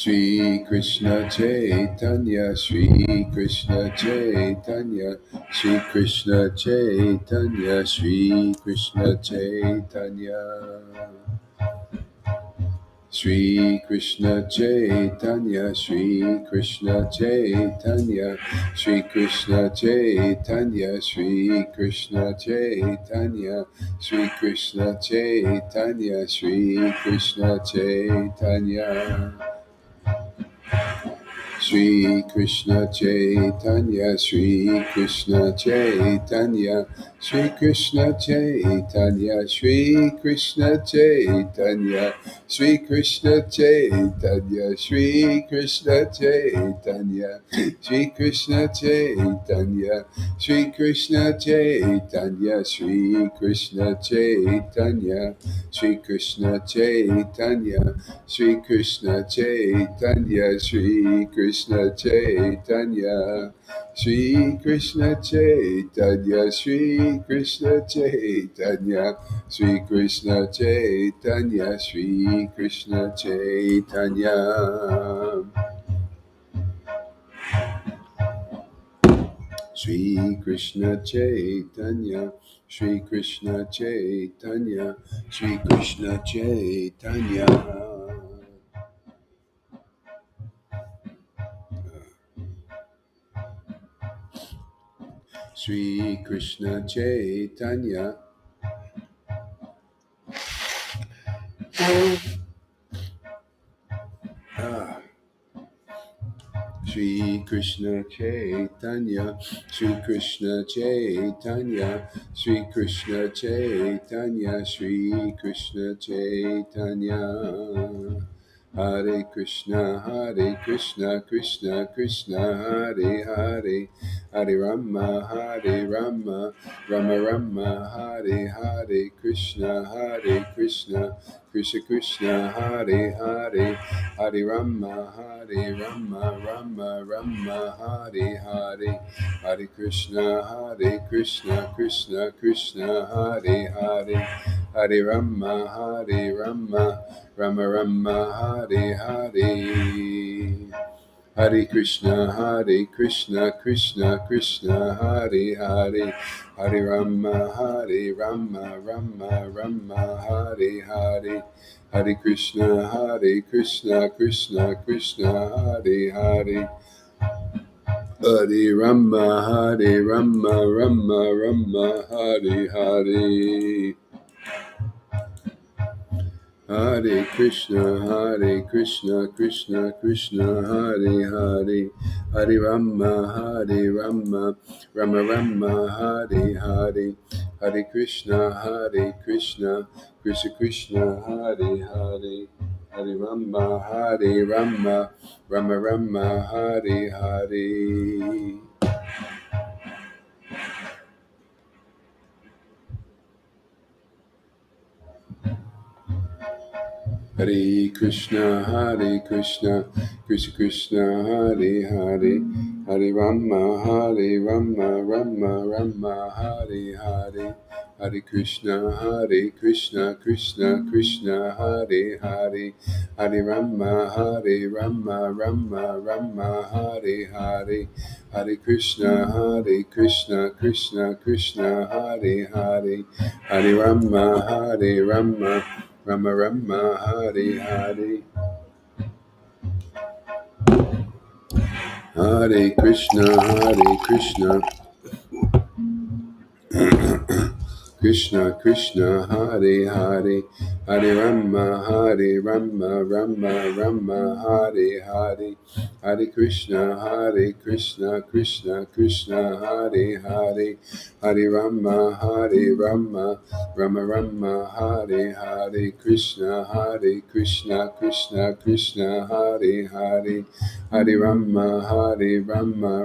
Shri Krishna Chaitanya, Shri Krishna Chaitanya, Shri Krishna Chaitanya, Shri Krishna Chaitanya. Shri Krishna Chaitanya, Shri Krishna Chaitanya, Shri Krishna Chaitanya, Shri Krishna Chaitanya, Shri Krishna Chaitanya, Shri Krishna Chaitanya. Shri Krishna Chaitanya, Shri Krishna Chaitanya, Shri Krishna Chaitanya, Shri Krishna Chaitanya, Shri Krishna Chaitanya, Shri Krishna Chaitanya, Shri Krishna Chaitanya, Shri Krishna Chaitanya, Shri Krishna Chaitanya, Shri Krishna Chaitanya, Shri Krishna Chaitanya, Shri Krishna Chaitanya, Shri Krishna Chaitanya, Shri Krishna Chaitanya, Shri Krishna Chaitanya, Shri Krishna Chaitanya. Shri Krishna Chaitanya, Shri Krishna Chaitanya, Shri Krishna Chaitanya. Shri Krishna Chaitanya. Shri Krishna Chaitanya, Shri Krishna Chaitanya, Shri Krishna Chaitanya, Shri Krishna Chaitanya. Hare Krishna, Krishna Krishna, Hare Hare, Hare Rama, Rama Rama, Hare Hare, Krishna, Krishna Krishna, Hare Hare, Hare Rama, Rama Rama, Hare Hare, Hare Krishna, Krishna Krishna, Hare Hare, Hare Rama, Rama Rama, Hare Hare. Hare Krishna, Krishna Krishna, Hare Hare, Hare Rama, Rama Hare Hare, Hare Krishna, Krishna Krishna, Hare Hare, Hare Rama, Rama Hare Hare. Hare Krishna, Krishna Krishna, Hare Hare, Hare Rama, Rama Rama, Hare Hare, Hare Krishna, Krishna Krishna, Hare Hare, Hare Rama, Rama Rama, Hare Hare. Hare Krishna, Krishna Krishna, Hare Hare, Hare Rama, Rama Hare Hare, Hare Krishna, Krishna Krishna, Hare Hare, Hare Rama, Rama Hare Hare, Hare Krishna, Krishna Krishna, Hare Hare, Hare Rama, Rama Rama, Hare Hare. Hare Krishna, Krishna Krishna, Hare Hare, Hare Rama, Rama Hare Hare, Hare Krishna, Krishna Krishna, Hare Hare, Hare Rama, Rama Hare Hare, Krishna, Krishna Krishna, Hare Hare, Hare Rama,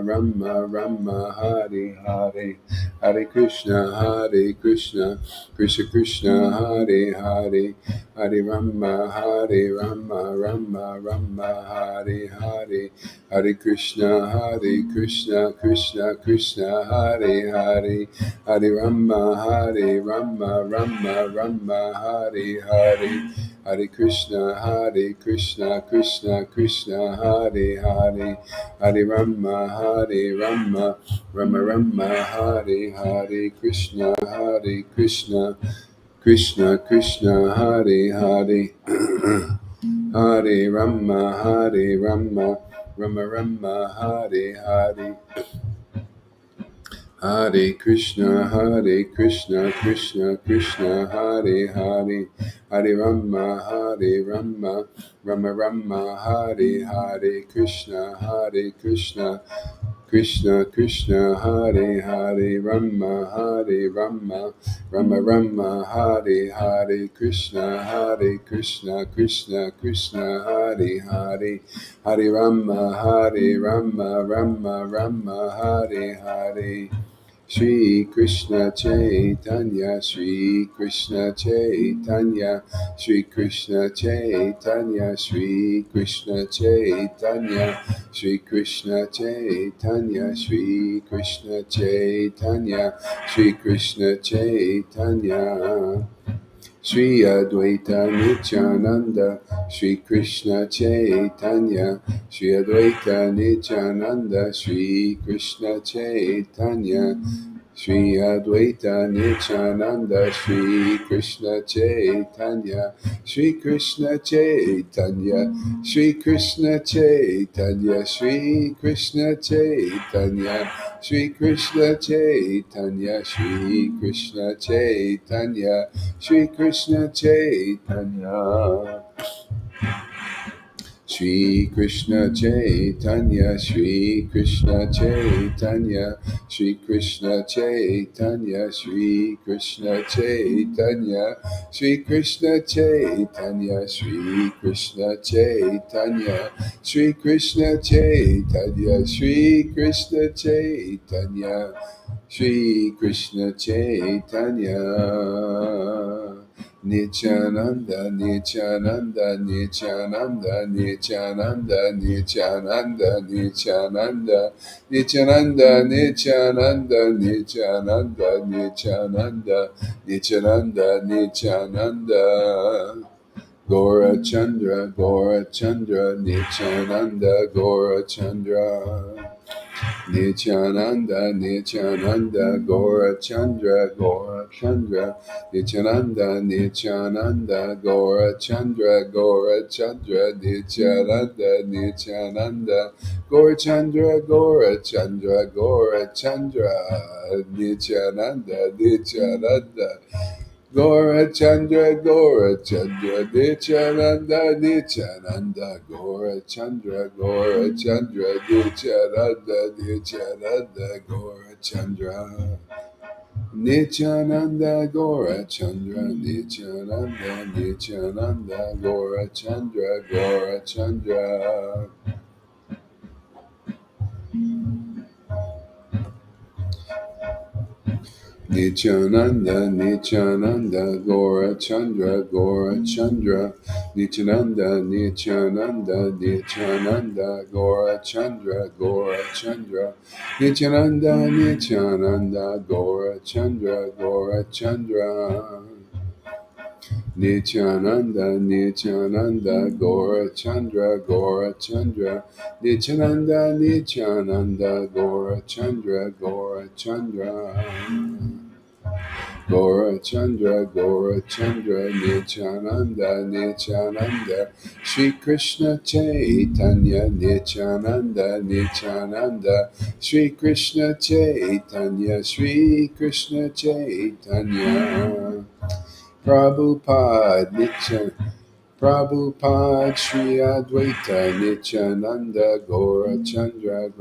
Rama Hare Hare, Hare Krishna, Krishna Krishna, Hare Hare, Hare Rama, Rama Hare Hare, Hare Krishna, Krishna Krishna, Hare Hare, Hare Rama, Rama Hare Hare, Hare Krishna, Krishna Krishna, Hare Hare, Hare Rama, Rama Rama, Hare Hare, Krishna, Krishna Krishna, Hare Hare, Hare Rama, Rama Rama, Hare Hare. Hare Krishna, Krishna Krishna, Hare Hare, Hare Rama, Rama Rama, Hare Hare, Krishna, Krishna Krishna, Hare Hare, Rama, Rama Rama, Hare Hare, Krishna, Krishna Krishna, Hare Hare, Hare Rama, Rama, Hare Hare. Shri Krishna Chaitanya, Shri Krishna Chaitanya, Shri Krishna Chaitanya, Shri Krishna Chaitanya, Shri Krishna Chaitanya, Shri Krishna Chaitanya, Shri Krishna Chaitanya. Shri Advaita Nityananda, Shri Krishna Chaitanya, Shri Advaita Nityananda, Shri Krishna Chaitanya, Shri Advaita Nityananda, Shri Krishna Chaitanya, Shri Krishna Chaitanya, Shri Krishna Chaitanya, Shri Krishna Chaitanya, Shri Krishna Chaitanya, Shri Krishna Chaitanya, Shri Krishna Chaitanya. Shri Krishna Chaitanya, Shri Krishna Chaitanya, Shri Krishna Chaitanya, Shri Krishna Chaitanya, Shri Krishna Chaitanya, Shri Krishna Chaitanya, Shri Krishna Chaitanya, Shri Krishna Chaitanya, Shri Krishna Chaitanya. Nityananda, Nityananda, Nityananda, Nityananda, Nityananda, Nityananda, Nityananda, Nityananda, Nityananda, Nityananda, Nityananda, Nityananda. Gora Chandra, Nityananda, Gora Chandra. Nityananda, Nityananda, Gora Chandra, Nityananda, Nityananda, Gora Chandra, Nityananda, Nityananda, Gora Chandra, Nityananda, Nityananda. Gora Chandra, Nityananda, Nityananda, Gora Chandra, Nityananda, Nityananda, Gora Chandra. Nityananda, Gora Chandra, Nityananda, Nityananda, Gora Chandra. Nityananda, Nityananda, Gora Chandra, Nityananda, Nityananda, Nityananda, Gora Chandra, Nityananda, Nityananda, Gora Chandra, Nityananda, Nityananda, Gora Chandra, Nityananda, Nityananda, Gora Chandra, Gora Chandra, Nityananda, Shri Krishna Chaitanya, Nityananda, Shri Krishna Chaitanya, Shri Krishna Chaitanya. Prabhupada, Shri Advaita Nityananda, Gora Chandra.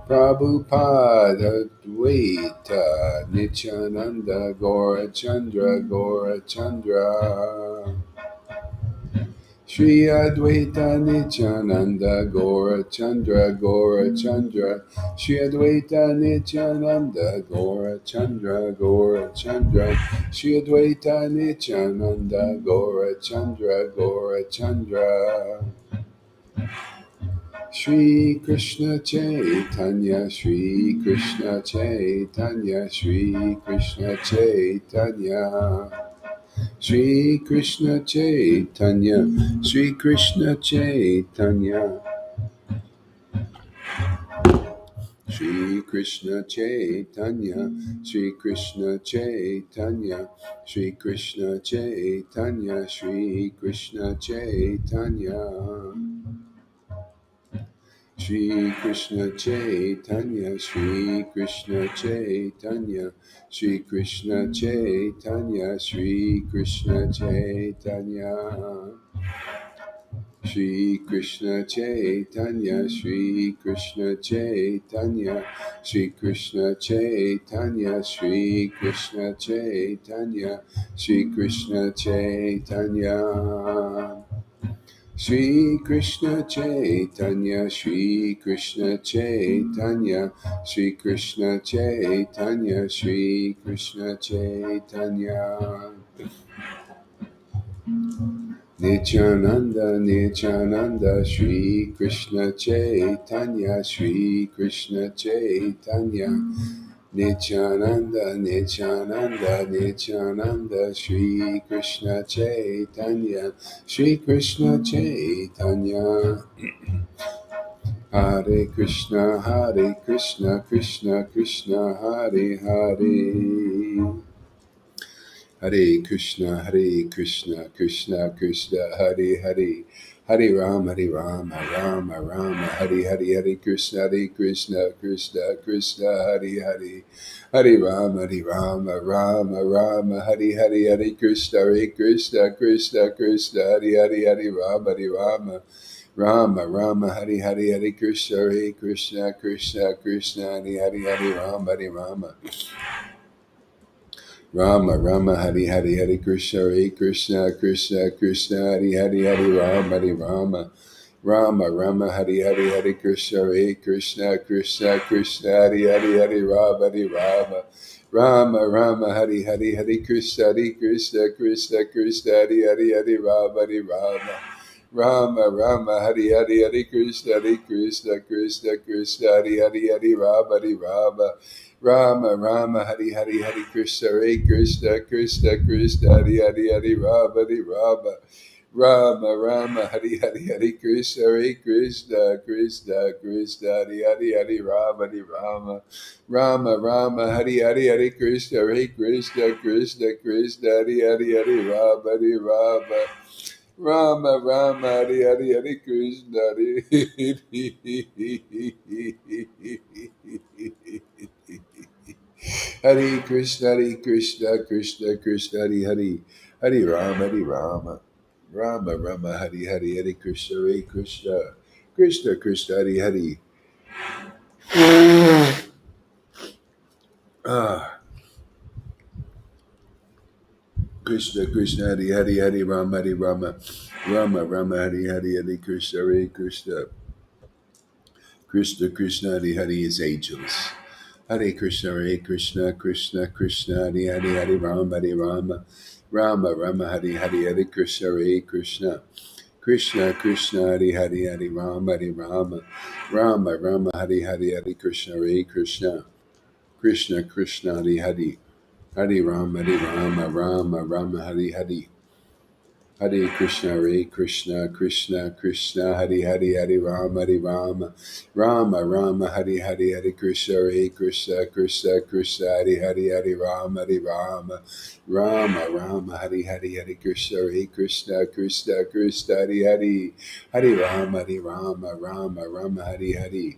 Prabhupada Advaita Nityananda, Gora Chandra. Shri Advaita Nityananda, Gora Chandra, Shri Advaita Nityananda, Gora Chandra, Shri Advaita Nityananda, Gora Chandra. Shri Krishna Chaitanya, Shri Krishna Chaitanya, Shri Krishna Chaitanya. Shri Krishna Chaitanya, Shri Krishna Chaitanya, Shri Krishna Chaitanya, Shri Krishna Chaitanya, Shri Krishna Chaitanya, Shri Krishna Chaitanya, Shri Krishna Chaitanya, Shri Krishna Chaitanya, Shri Krishna Chaitanya, Shri Krishna Chaitanya. Shri Krishna Chaitanya, Shri Krishna Chaitanya, Shri Krishna Chaitanya, Shri Krishna Chaitanya, Shri Krishna Chaitanya. Shri Krishna Chaitanya, Shri Krishna Chaitanya, Shri Krishna Chaitanya, Shri Krishna Chaitanya. Nityananda, Nityananda, Shri Krishna Chaitanya, Shri Krishna Chaitanya, Nityananda, Nityananda, Nityananda, Shri Krishna Chaitanya, Shri Krishna Chaitanya. Hare Krishna, Hare Krishna, Krishna Krishna, Hare Hare. Hare Krishna, Hare Krishna, Krishna Krishna, Hare Hare. Hare Rama, Rama Rama, Hare Hare, Hare Krishna, Krishna Krishna, Hare Hare. Hare Rama, Rama Rama, Hare Hare, Hare Krishna, Krishna Krishna, Hare Hare, Hare Rama, Rama, Hare Hare, Hare Krishna, Krishna Krishna, Hare Hare, Hare Rama. Rama, Hare Hare, Hare Krishna, Krishna Krishna, Hare Hare, Hare Rama, Rama, Hare Hare, Hare Krishna, Krishna Krishna, Hare Hare, Hare Rama, Hare Hare, Hare Krishna, Krishna Krishna, Hare Hare, Hare Rama, Hare Hare, Hare Krishna, Krishna Krishna, Hare Hare, Hare Rama, Hare Hare, Hare Krishna, Krishna Krishna, Hare Hare, Hare Rama, Hare Hare, Hare Krishna, Krishna Krishna, Hare Hare, Hare Rama, Hare Hare, Hare Krishna, Krishna Krishna, Hare Hare, Hare Rama, Hare Hare, Hare Krishna, Hare Krishna, Krishna Krishna, Hare Hare, Hare Rama, Rama, Hare Hare, Hare Krishna, Krishna, Hare Hare. Ah, Krishna, Hare Hare, Hare Rama, Rama, Hare Hare, Hare Krishna, Krishna, Hare Hare is angels. Hare Krishna, Krishna Hare Hare, Hare Rama, Rama, Hare Hare, Hare Krishna, Krishna, Hare Hare, Hare Rama, Rama, Hare Hare, Hare Krishna, Krishna, Hare Hare, Hare Rama, Hare Hare. Hare Krishna, Krishna, Hare Hare, Hare Rama, Rama, Hare Hare, Hare Krishna, Krishna, Hare Hare, Hare Rama, Rama, Hare Hare, Hare Krishna, Krishna, Hare Hare, Hare Rama, Hare Hare.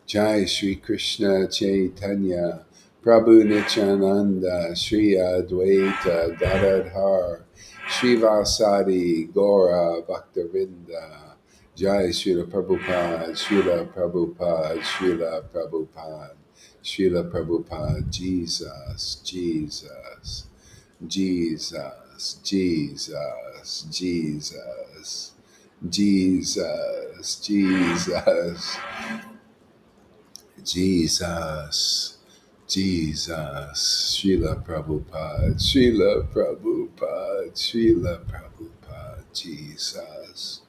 Jai Shri Krishna Chaitanya, Prabhu Nityananda, Shri Advaita Gadadhar, Srivasadi Gora Bhaktavinda, Jai Srila Prabhupada, Srila Prabhupada, Srila Prabhupada, Srila Prabhupada, Jesus, Jesus, Jesus, Jesus, Jesus, Jesus, Jesus. Jesus, Jesus, Srila Prabhupada, Srila Prabhupada, Srila Prabhupada, Jesus,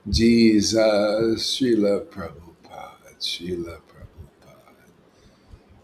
Jesus, Srila Prabhupada, Srila Prabhupada,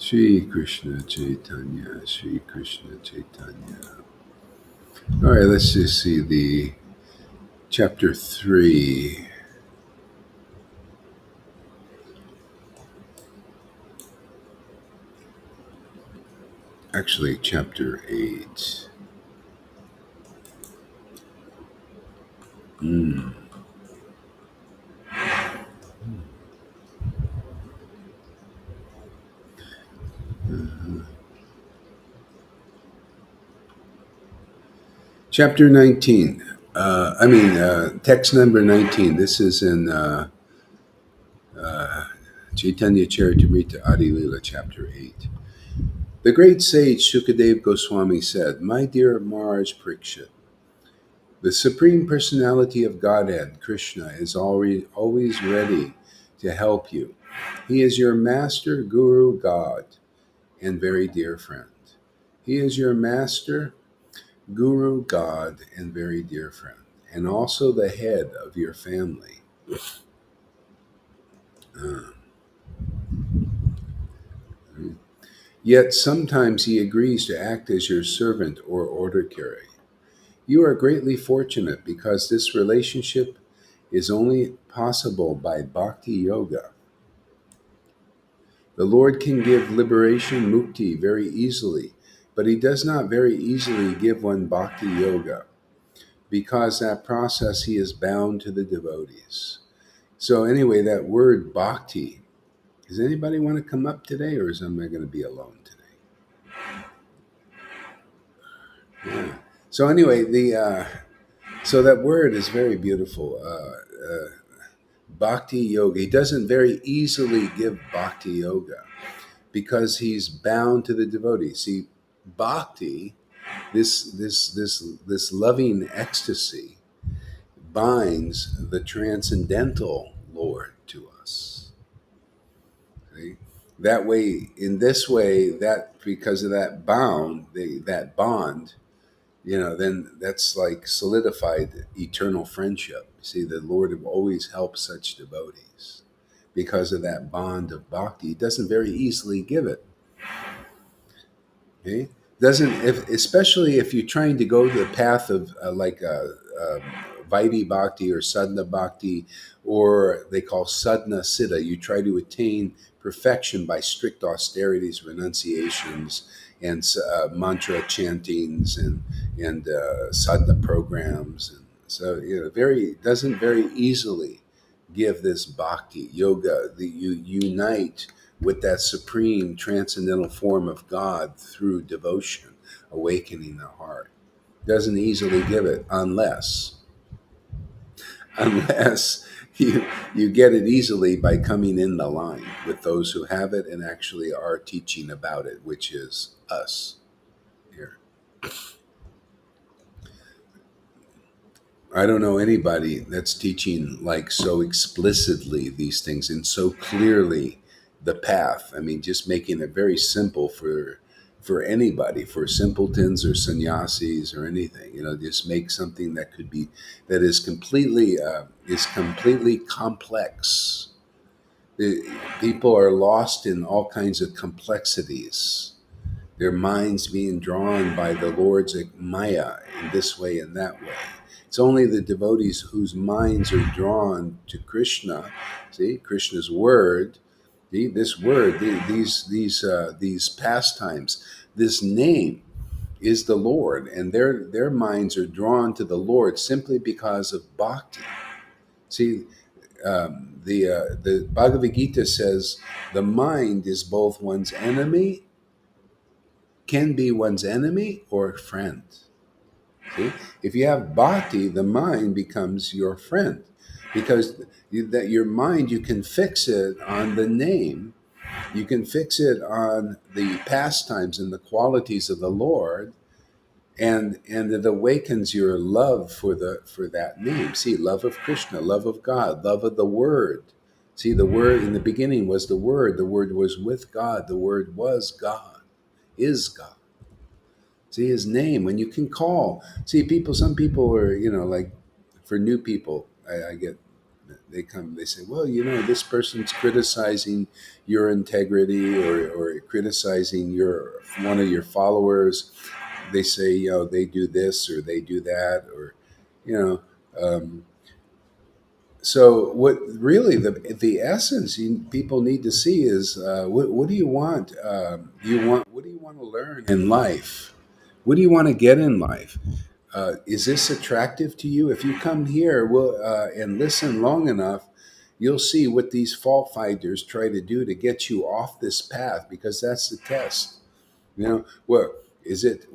Sri Krishna Chaitanya, Sri Krishna Chaitanya. All right, let's just see the chapter 3. Actually, chapter 8. Mm. Chapter 19. Text number 19. This is in Chaitanya Charitamrita Adi Lila, chapter 8. The great sage Sukadev Goswami said, "My dear Maharaj Parikshit, the Supreme Personality of Godhead, Krishna, is always ready to help you. He is your master, guru, God, and very dear friend. He is your master, guru, God, and very dear friend, and also the head of your family. Uh, Yet sometimes he agrees to act as your servant or order carrier. You are greatly fortunate because this relationship is only possible by bhakti yoga. The Lord can give liberation, mukti, very easily, but he does not very easily give one bhakti yoga. Because that process he is bound to the devotees." So anyway, that word bhakti, does anybody want to come up today, or am I going to be alone today? Yeah. So anyway, so that word is very beautiful. Bhakti yoga. He doesn't very easily give bhakti yoga because he's bound to the devotee. See, bhakti, this loving ecstasy, binds the transcendental Lord to us. See? That way, in this way, that because of that that bond, then that's like solidified eternal friendship. See, the Lord will always help such devotees because of that bond of bhakti. He doesn't very easily give it. Okay? Doesn't if especially if you're trying to go the path of Vaidhi Bhakti or Sadhana Bhakti, or they call Sadhana Siddha. You try to attain perfection by strict austerities, renunciations, and mantra chantings, and sadhana programs. And so, very doesn't very easily give this bhakti yoga. You unite with that supreme transcendental form of God through devotion, awakening the heart. Doesn't easily give it unless you get it easily by coming in the line with those who have it and actually are teaching about it, which is us here. I don't know anybody that's teaching like so explicitly these things and so clearly the path. I mean, just making it very simple for anybody, for simpletons or sannyasis or anything. Just make something that could be that is completely complex. People are lost in all kinds of complexities, their minds being drawn by the Lord's Maya in this way and that way. It's only the devotees whose minds are drawn to Krishna, see, Krishna's word, this word, these pastimes, this name is the Lord, and their minds are drawn to the Lord simply because of bhakti. See, the Bhagavad Gita says the mind is both one's enemy, can be one's enemy or friend. See? If you have bhakti, the mind becomes your friend because that your mind, you can fix it on the name, you can fix it on the pastimes and the qualities of the Lord, and it awakens your love for that name. See, love of Krishna, love of God, love of the Word. See, the Word in the beginning was the Word was with God, the Word was God, is God. See his name when you can call. See, some people are, like for new people, I get They come, they say, well, this person's criticizing your integrity, or criticizing one of your followers. They say, they do this or they do that, or, you know, um, so what really the essence people need to see is, what do you want? What do you want to learn in life? What do you want to get in life? Is this attractive to you? If you come here, and listen long enough, you'll see what these fault finders try to do to get you off this path, because that's the test. Well, is it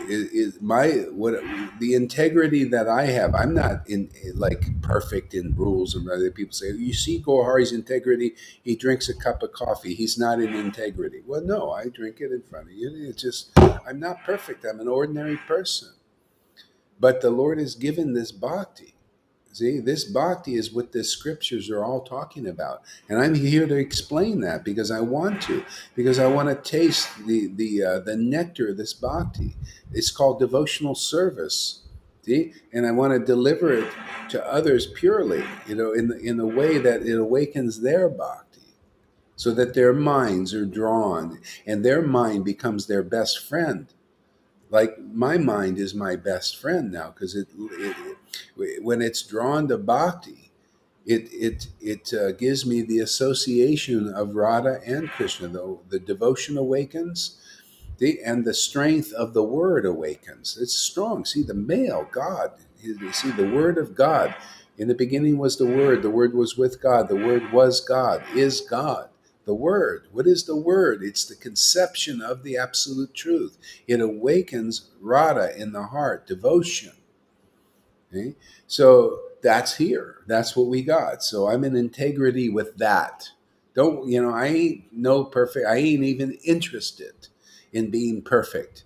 is my what the integrity that I have? I'm not in like perfect in rules, and other people say, you see Gohari's integrity. He drinks a cup of coffee. He's not in integrity. Well, no, I drink it in front of you. It's just, I'm not perfect. I'm an ordinary person, but the Lord has given this bhakti. See, this bhakti is what the scriptures are all talking about, and I'm here to explain that because I want to taste the nectar of this bhakti. It's called devotional service. See, and I want to deliver it to others purely, in the way that it awakens their bhakti, so that their minds are drawn, and their mind becomes their best friend. Like my mind is my best friend now, because when it's drawn to bhakti, it gives me the association of Radha and Krishna. The devotion awakens, and the strength of the word awakens. It's strong. See, the male God. You see, the word of God. In the beginning was the Word. The Word was with God. The Word was God. Is God. The Word. What is the Word? It's the conception of the absolute truth. It awakens Radha in the heart, devotion. Okay? So that's here. That's what we got. So I'm in integrity with that. Don't, I ain't no perfect. I ain't even interested in being perfect.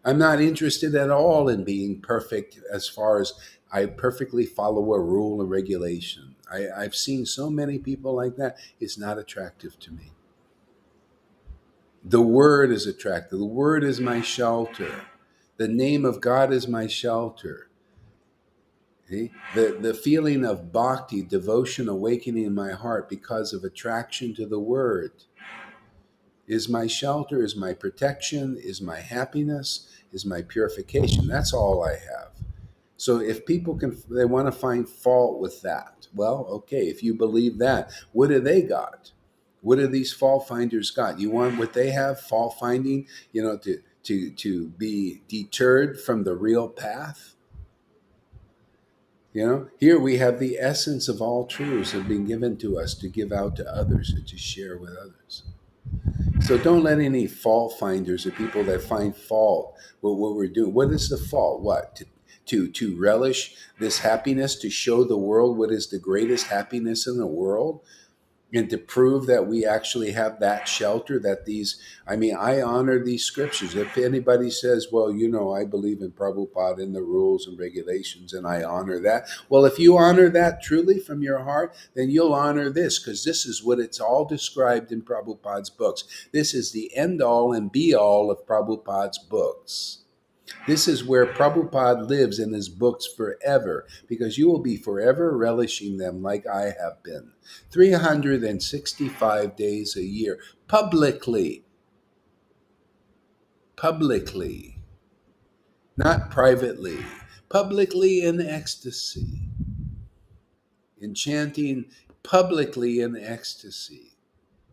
I'm not interested at all in being perfect, as far as I perfectly follow a rule and regulation. I've seen so many people like that. It's not attractive to me. The word is attractive. The word is my shelter. The name of God is my shelter. Okay? The feeling of bhakti, devotion, awakening in my heart because of attraction to the word is my shelter, is my protection, is my happiness, is my purification. That's all I have. So if people they want to find fault with that. Well, okay, if you believe that, what do they got? What do these fault finders got? You want what they have, fault finding, to be deterred from the real path? Here we have the essence of all truths have been given to us to give out to others and to share with others. So don't let any fault finders, or people that find fault with what we're doing. What is the fault? What? To relish this happiness, to show the world what is the greatest happiness in the world, and to prove that we actually have that shelter, that I honor these scriptures. If anybody says, well, I believe in Prabhupada and the rules and regulations, and I honor that. Well, if you honor that truly from your heart, then you'll honor this, because this is what it's all described in Prabhupada's books. This is the end all and be all of Prabhupada's books. This is where Prabhupada lives in his books forever, because you will be forever relishing them like I have been. 365 days a year, publicly, not privately, publicly in ecstasy, enchanting publicly in ecstasy,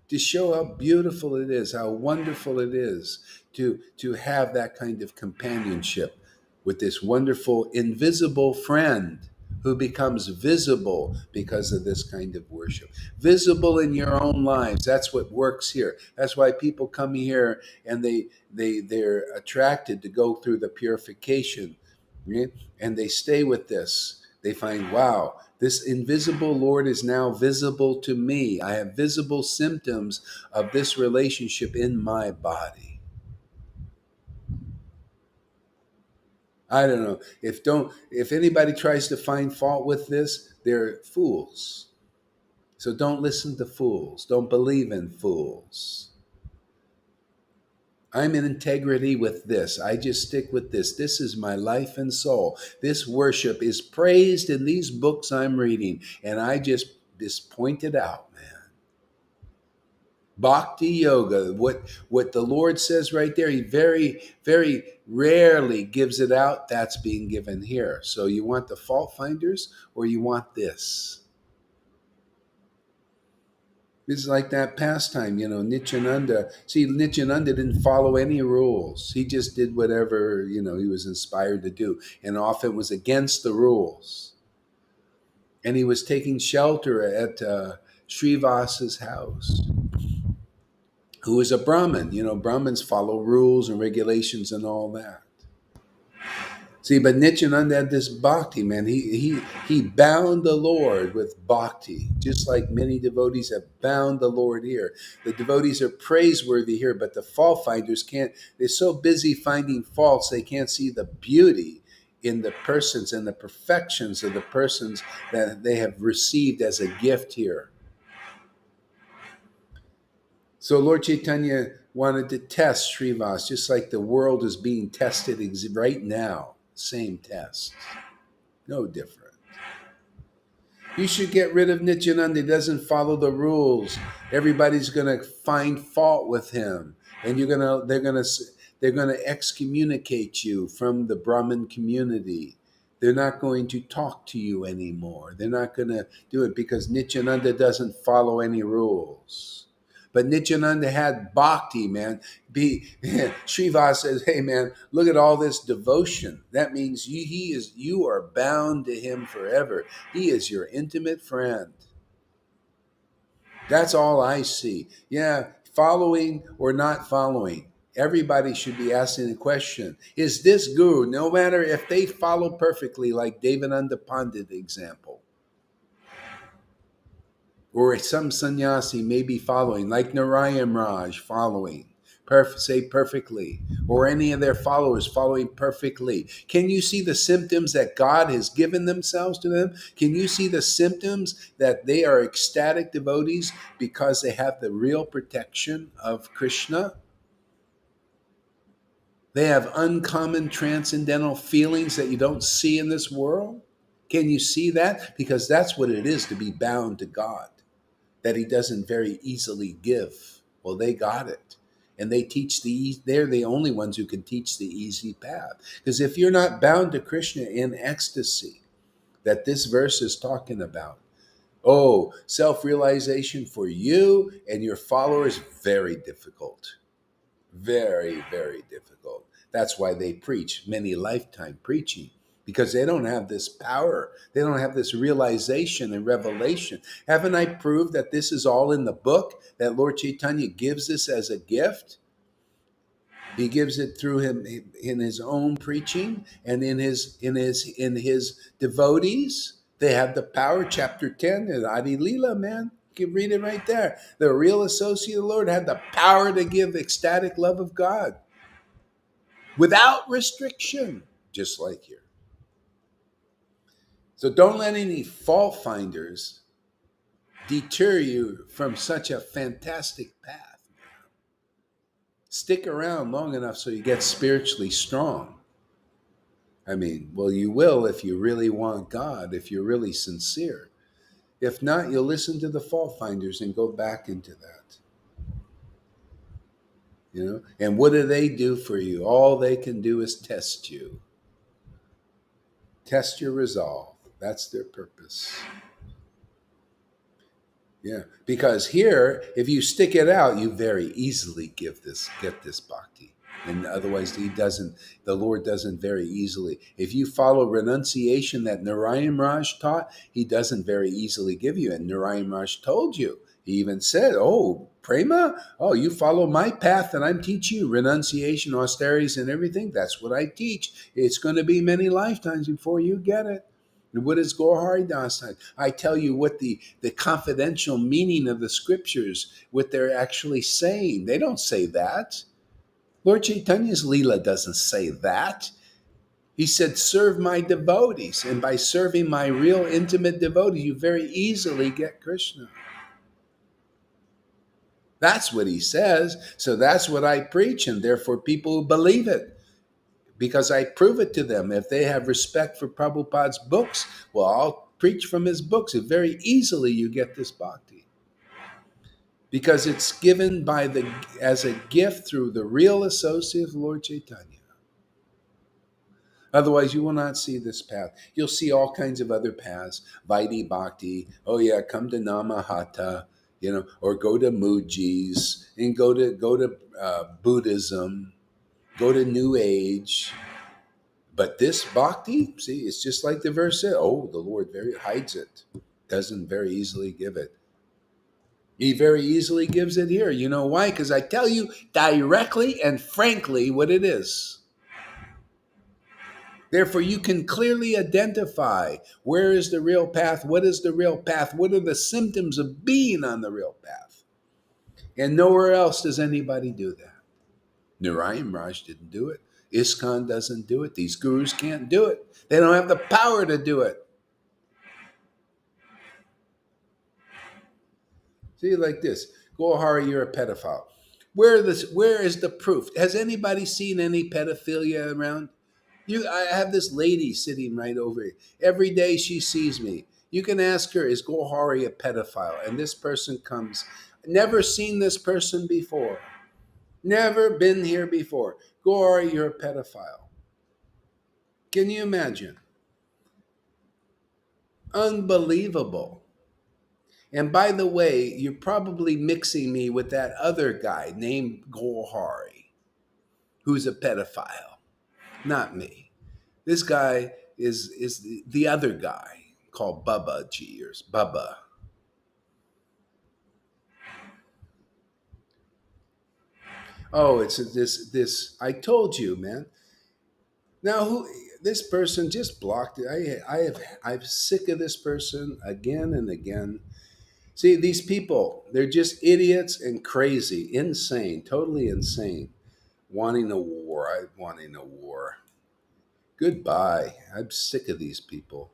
to show how beautiful it is, how wonderful it is to have that kind of companionship with this wonderful invisible friend who becomes visible because of this kind of worship. Visible in your own lives. That's what works here. That's why people come here and they're attracted to go through the purification, right? And they stay with this. They find, wow, this invisible Lord is now visible to me. I have visible symptoms of this relationship in my body. I don't know. If anybody tries to find fault with this, they're fools. So don't listen to fools. Don't believe in fools. I'm in integrity with this. I just stick with this. This is my life and soul. This worship is praised in these books I'm reading. And I just point it out, man. Bhakti yoga, what the Lord says right there, he very, very rarely gives it out. That's being given here. So you want the fault finders or you want this? It's like that pastime, Nityananda. See, Nityananda didn't follow any rules. He just did whatever, he was inspired to do. And often was against the rules. And he was taking shelter at Srivasa's house, who was a Brahmin. Brahmins follow rules and regulations and all that. See, but Nityananda had this bhakti, man. He bound the Lord with bhakti, just like many devotees have bound the Lord here. The devotees are praiseworthy here, but the fault finders can't. They're so busy finding faults, they can't see the beauty in the persons and the perfections of the persons that they have received as a gift here. So Lord Caitanya wanted to test Srivas, just like the world is being tested right now. Same test. No different. You should get rid of Nityananda. He doesn't follow the rules. Everybody's going to find fault with him, and they're going to excommunicate you from the Brahmin community. They're not going to talk to you anymore. They're not going to do it because Nityananda doesn't follow any rules. But Nityananda had bhakti, man. Srivas says, hey, man, look at all this devotion. That means you are bound to him forever. He is your intimate friend. That's all I see. Yeah, following or not following. Everybody should be asking the question, is this guru, no matter if they follow perfectly, like Devananda Pandit example, or some sannyasi may be following, like Narayan Raj following, say perfectly, or any of their followers following perfectly. Can you see the symptoms that God has given themselves to them? Can you see the symptoms that they are ecstatic devotees because they have the real protection of Krishna? They have uncommon transcendental feelings that you don't see in this world. Can you see that? Because that's what it is to be bound to God, that he doesn't very easily give. Well, they got it. And they're the only ones who can teach the easy path. Because if you're not bound to Krishna in ecstasy, that this verse is talking about, self-realization for you and your followers, very difficult. Very, very difficult. That's why they preach many lifetime preaching, because they don't have this power. They don't have this realization and revelation. Haven't I proved that this is all in the book, that Lord Caitanya gives this as a gift? He gives it through him in his own preaching and in his devotees. They have the power. Chapter 10 in Adi Leela, man. You can read it right there. The real associate of the Lord had the power to give ecstatic love of God without restriction, just like here. So don't let any fault finders deter you from such a fantastic path. Stick around long enough so you get spiritually strong. I mean, well, you will if you really want God, if you're really sincere. If not, you'll listen to the fault finders and go back into that. And what do they do for you? All they can do is test you. Test your resolve. That's their purpose. Yeah, because here, if you stick it out, you very easily get this bhakti. And otherwise the Lord doesn't very easily. If you follow renunciation that Narayan Raj taught, he doesn't very easily give you. And Narayan Raj told you. He even said, Prema, you follow my path that I'm teaching you, renunciation, austerities, and everything. That's what I teach. It's going to be many lifetimes before you get it. And what is Gaur Das? I tell you what the confidential meaning of the scriptures, what they're actually saying. They don't say that. Lord Chaitanya's Leela doesn't say that. He said, serve my devotees. And by serving my real intimate devotees, you very easily get Krishna. That's what he says. So that's what I preach, and therefore people believe it because I prove it to them. If they have respect for Prabhupada's books, well, I'll preach from his books. And very easily you get this bhakti because it's given by the as a gift through the real associate of Lord Caitanya. Otherwise, you will not see this path. You'll see all kinds of other paths, Vaidhi Bhakti. Oh yeah, come to Namahata, or go to Muji's and go to Buddhism, go to New Age. But this Bhakti, see, it's just like the verse said. Oh, the Lord very hides it, doesn't very easily give it. He very easily gives it here. You know why? Because I tell you directly and frankly what it is. Therefore, you can clearly identify where is the real path, what is the real path, what are the symptoms of being on the real path. And nowhere else does anybody do that. Narayan Raj didn't do it. ISKCON doesn't do it. These gurus can't do it. They don't have the power to do it. See, like this. Gohari, you're a pedophile. Where is the proof? Has anybody seen any pedophilia around? I have this lady sitting right over here. Every day she sees me. You can ask her, is Gohari a pedophile? And this person comes, never seen this person before. Never been here before. Gohari, you're a pedophile. Can you imagine? Unbelievable. And by the way, you're probably mixing me with that other guy named Gohari, who's a pedophile. Not me. This guy is the other guy called Bubba G or Bubba. Oh, it's this. I told you, man. Now who? This person just blocked it. I'm sick of this person again and again. See, these people, they're just idiots and crazy, insane, totally insane, wanting a war. Wanting a war. Goodbye. I'm sick of these people.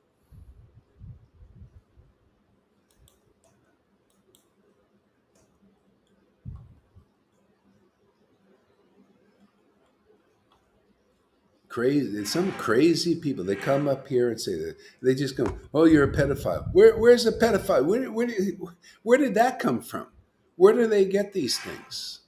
Crazy. Some crazy people. They come up here and say that they just go, "Oh, you're a pedophile." Where's the pedophile? Where did that come from? Where do they get these things?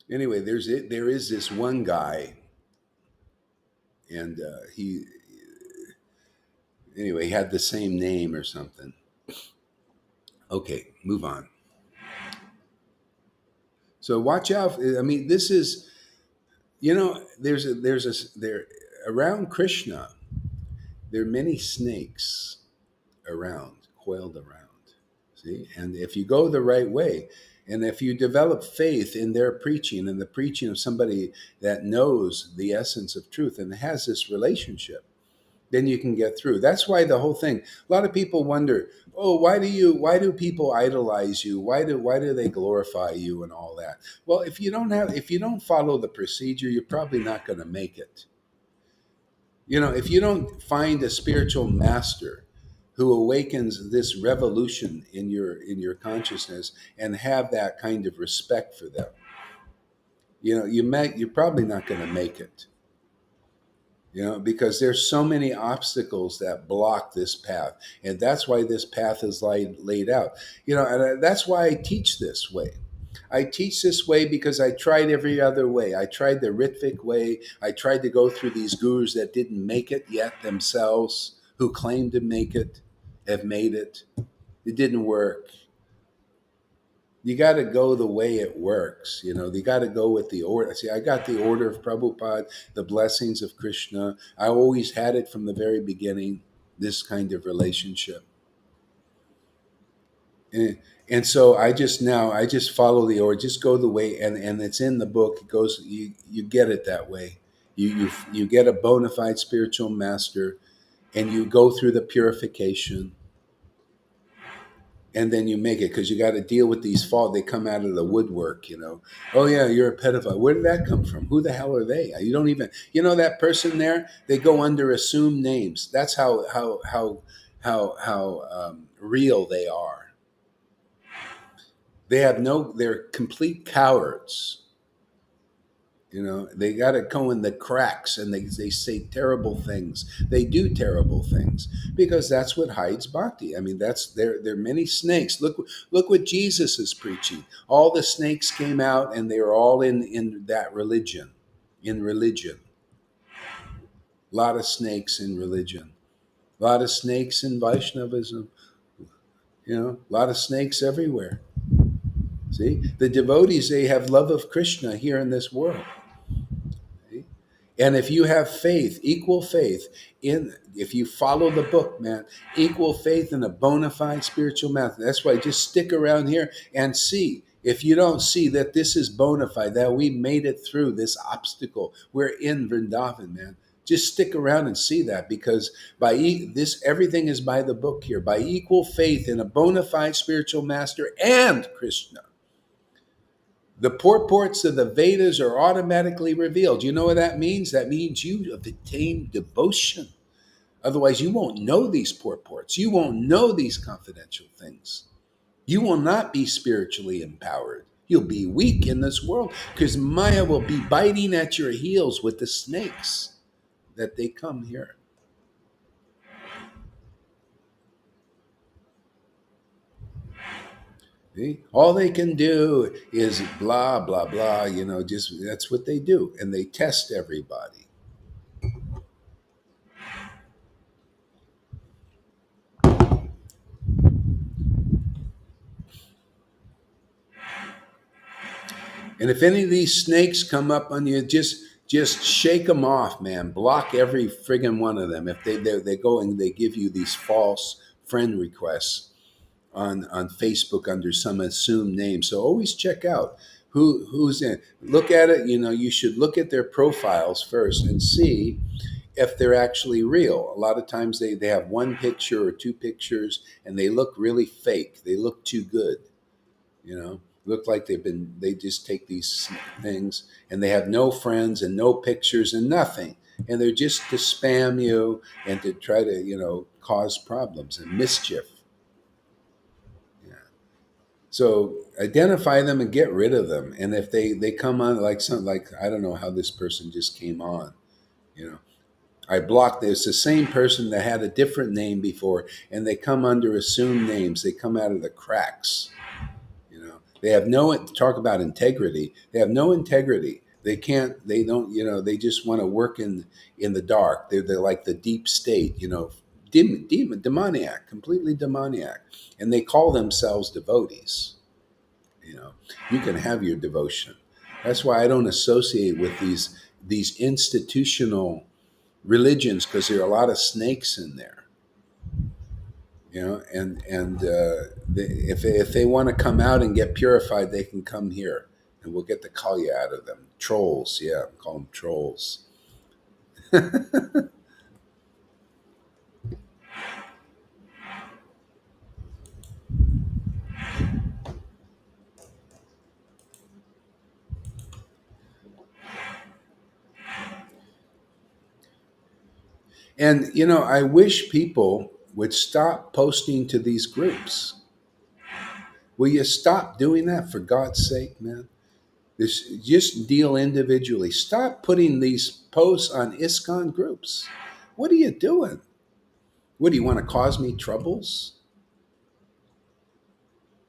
Anyway, there is this one guy, and he had the same name or something. Okay, move on. So watch out. I mean, this is there around Krishna. There are many snakes around, coiled around. See, and if you go the right way, and if you develop faith in their preaching and the preaching of somebody that knows the essence of truth and has this relationship, then you can get through. That's why the whole thing. A lot of people wonder, oh, why do people idolize you? Why do they glorify you and all that? Well, if you don't follow the procedure, you're probably not going to make it. If you don't find a spiritual master who awakens this revolution in your consciousness and have that kind of respect for them, you're probably not going to make it. Because there's so many obstacles that block this path, and that's why this path is laid out. And that's why I teach this way. I teach this way because I tried every other way. I tried the Ritvik way. I tried to go through these gurus that didn't make it yet themselves, who claimed to make it, have made it. It didn't work. You got to go the way it works. You got to go with the order. See, I got the order of Prabhupada, the blessings of Krishna. I always had it from the very beginning, this kind of relationship. And so I just follow the order, just go the way, and it's in the book. It goes, you get it that way. You get a bona fide spiritual master, and you go through the purification, and then you make it because you got to deal with these faults. They come out of the woodwork, you know. Oh yeah, you're a pedophile. Where did that come from? Who the hell are they? You don't even, you know, that person there. They go under assumed names. That's how real they are. They have no. They're complete cowards. You know, they got to go in the cracks, and they say terrible things. They do terrible things because that's what hides bhakti. I mean, that's there are many snakes. Look what Jesus is preaching. All the snakes came out, and they were all in that religion. In religion, a lot of snakes in religion. A lot of snakes in Vaishnavism. You know, a lot of snakes everywhere. See, the devotees, they have love of Krishna here in this world. And if you have faith, equal faith if you follow the book, man, equal faith in a bona fide spiritual method. That's why just stick around here and see. If you don't see that this is bona fide, that we made it through this obstacle, we're in Vrindavan, man. Just stick around and see that, because this everything is by the book here. By equal faith in a bona fide spiritual master and Krishna, the purports of the Vedas are automatically revealed. You know what that means? That means you have attained devotion. Otherwise, you won't know these purports. You won't know these confidential things. You will not be spiritually empowered. You'll be weak in this world because Maya will be biting at your heels with the snakes that they come here. See? All they can do is blah, blah, blah, you know, just that's what they do. And they test everybody. And if any of these snakes come up on you, just shake them off, man. Block every friggin' one of them. If they go and they give you these false friend requests on Facebook under some assumed name, so always check out who's in. Look at it. You know, you should look at their profiles first and see if they're actually real. A lot of times they have one picture or two pictures, and they look really fake. They look too good. You know, look like they just take these things, and they have no friends and no pictures and nothing, and they're just to spam you and to try to, you know, cause problems and mischief. Yeah. So identify them and get rid of them. And if they come on like something like, I don't know how this person just came on, you know, I blocked this. The same person that had a different name before, and they come under assumed names. They come out of the cracks. You know, they have no, talk about integrity. They have no integrity. They can't. They don't. You know, they just want to work in the dark. They're like the deep state. You know, demoniac, completely demoniac, and they call themselves devotees. You know, you can have your devotion. That's why I don't associate with these institutional religions, because there are a lot of snakes in there. You know, if they want to come out and get purified, they can come here, and we'll get the kalya out of them. Trolls, yeah, call them trolls. And you know, I wish people would stop posting to these groups. Will you stop doing that, for God's sake, man? Just deal individually. Stop putting these posts on ISKCON groups. What are you doing? What, do you want to cause me troubles?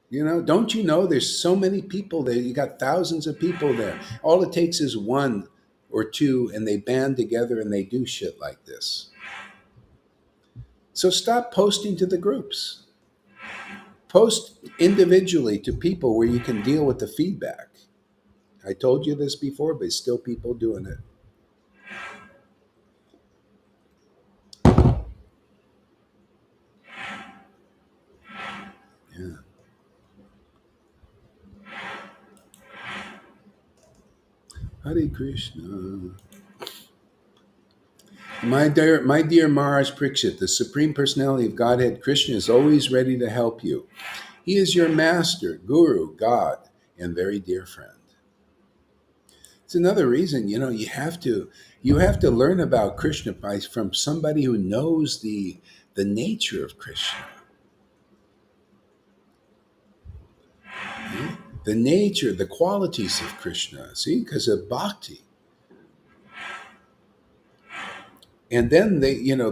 You know, don't you know there's so many people there? You got thousands of people there. All it takes is one or two, and they band together and they do shit like this. So stop posting to the groups. Post individually to people where you can deal with the feedback. I told you this before, but still people doing it. Yeah. Hare Krishna. My dear Maharaj Parikshit, the Supreme Personality of Godhead, Krishna, is always ready to help you. He is your master, guru, God, and very dear friend. It's another reason, you have to learn about Krishna from somebody who knows the nature of Krishna, the nature, the qualities of Krishna. See, because of bhakti, and then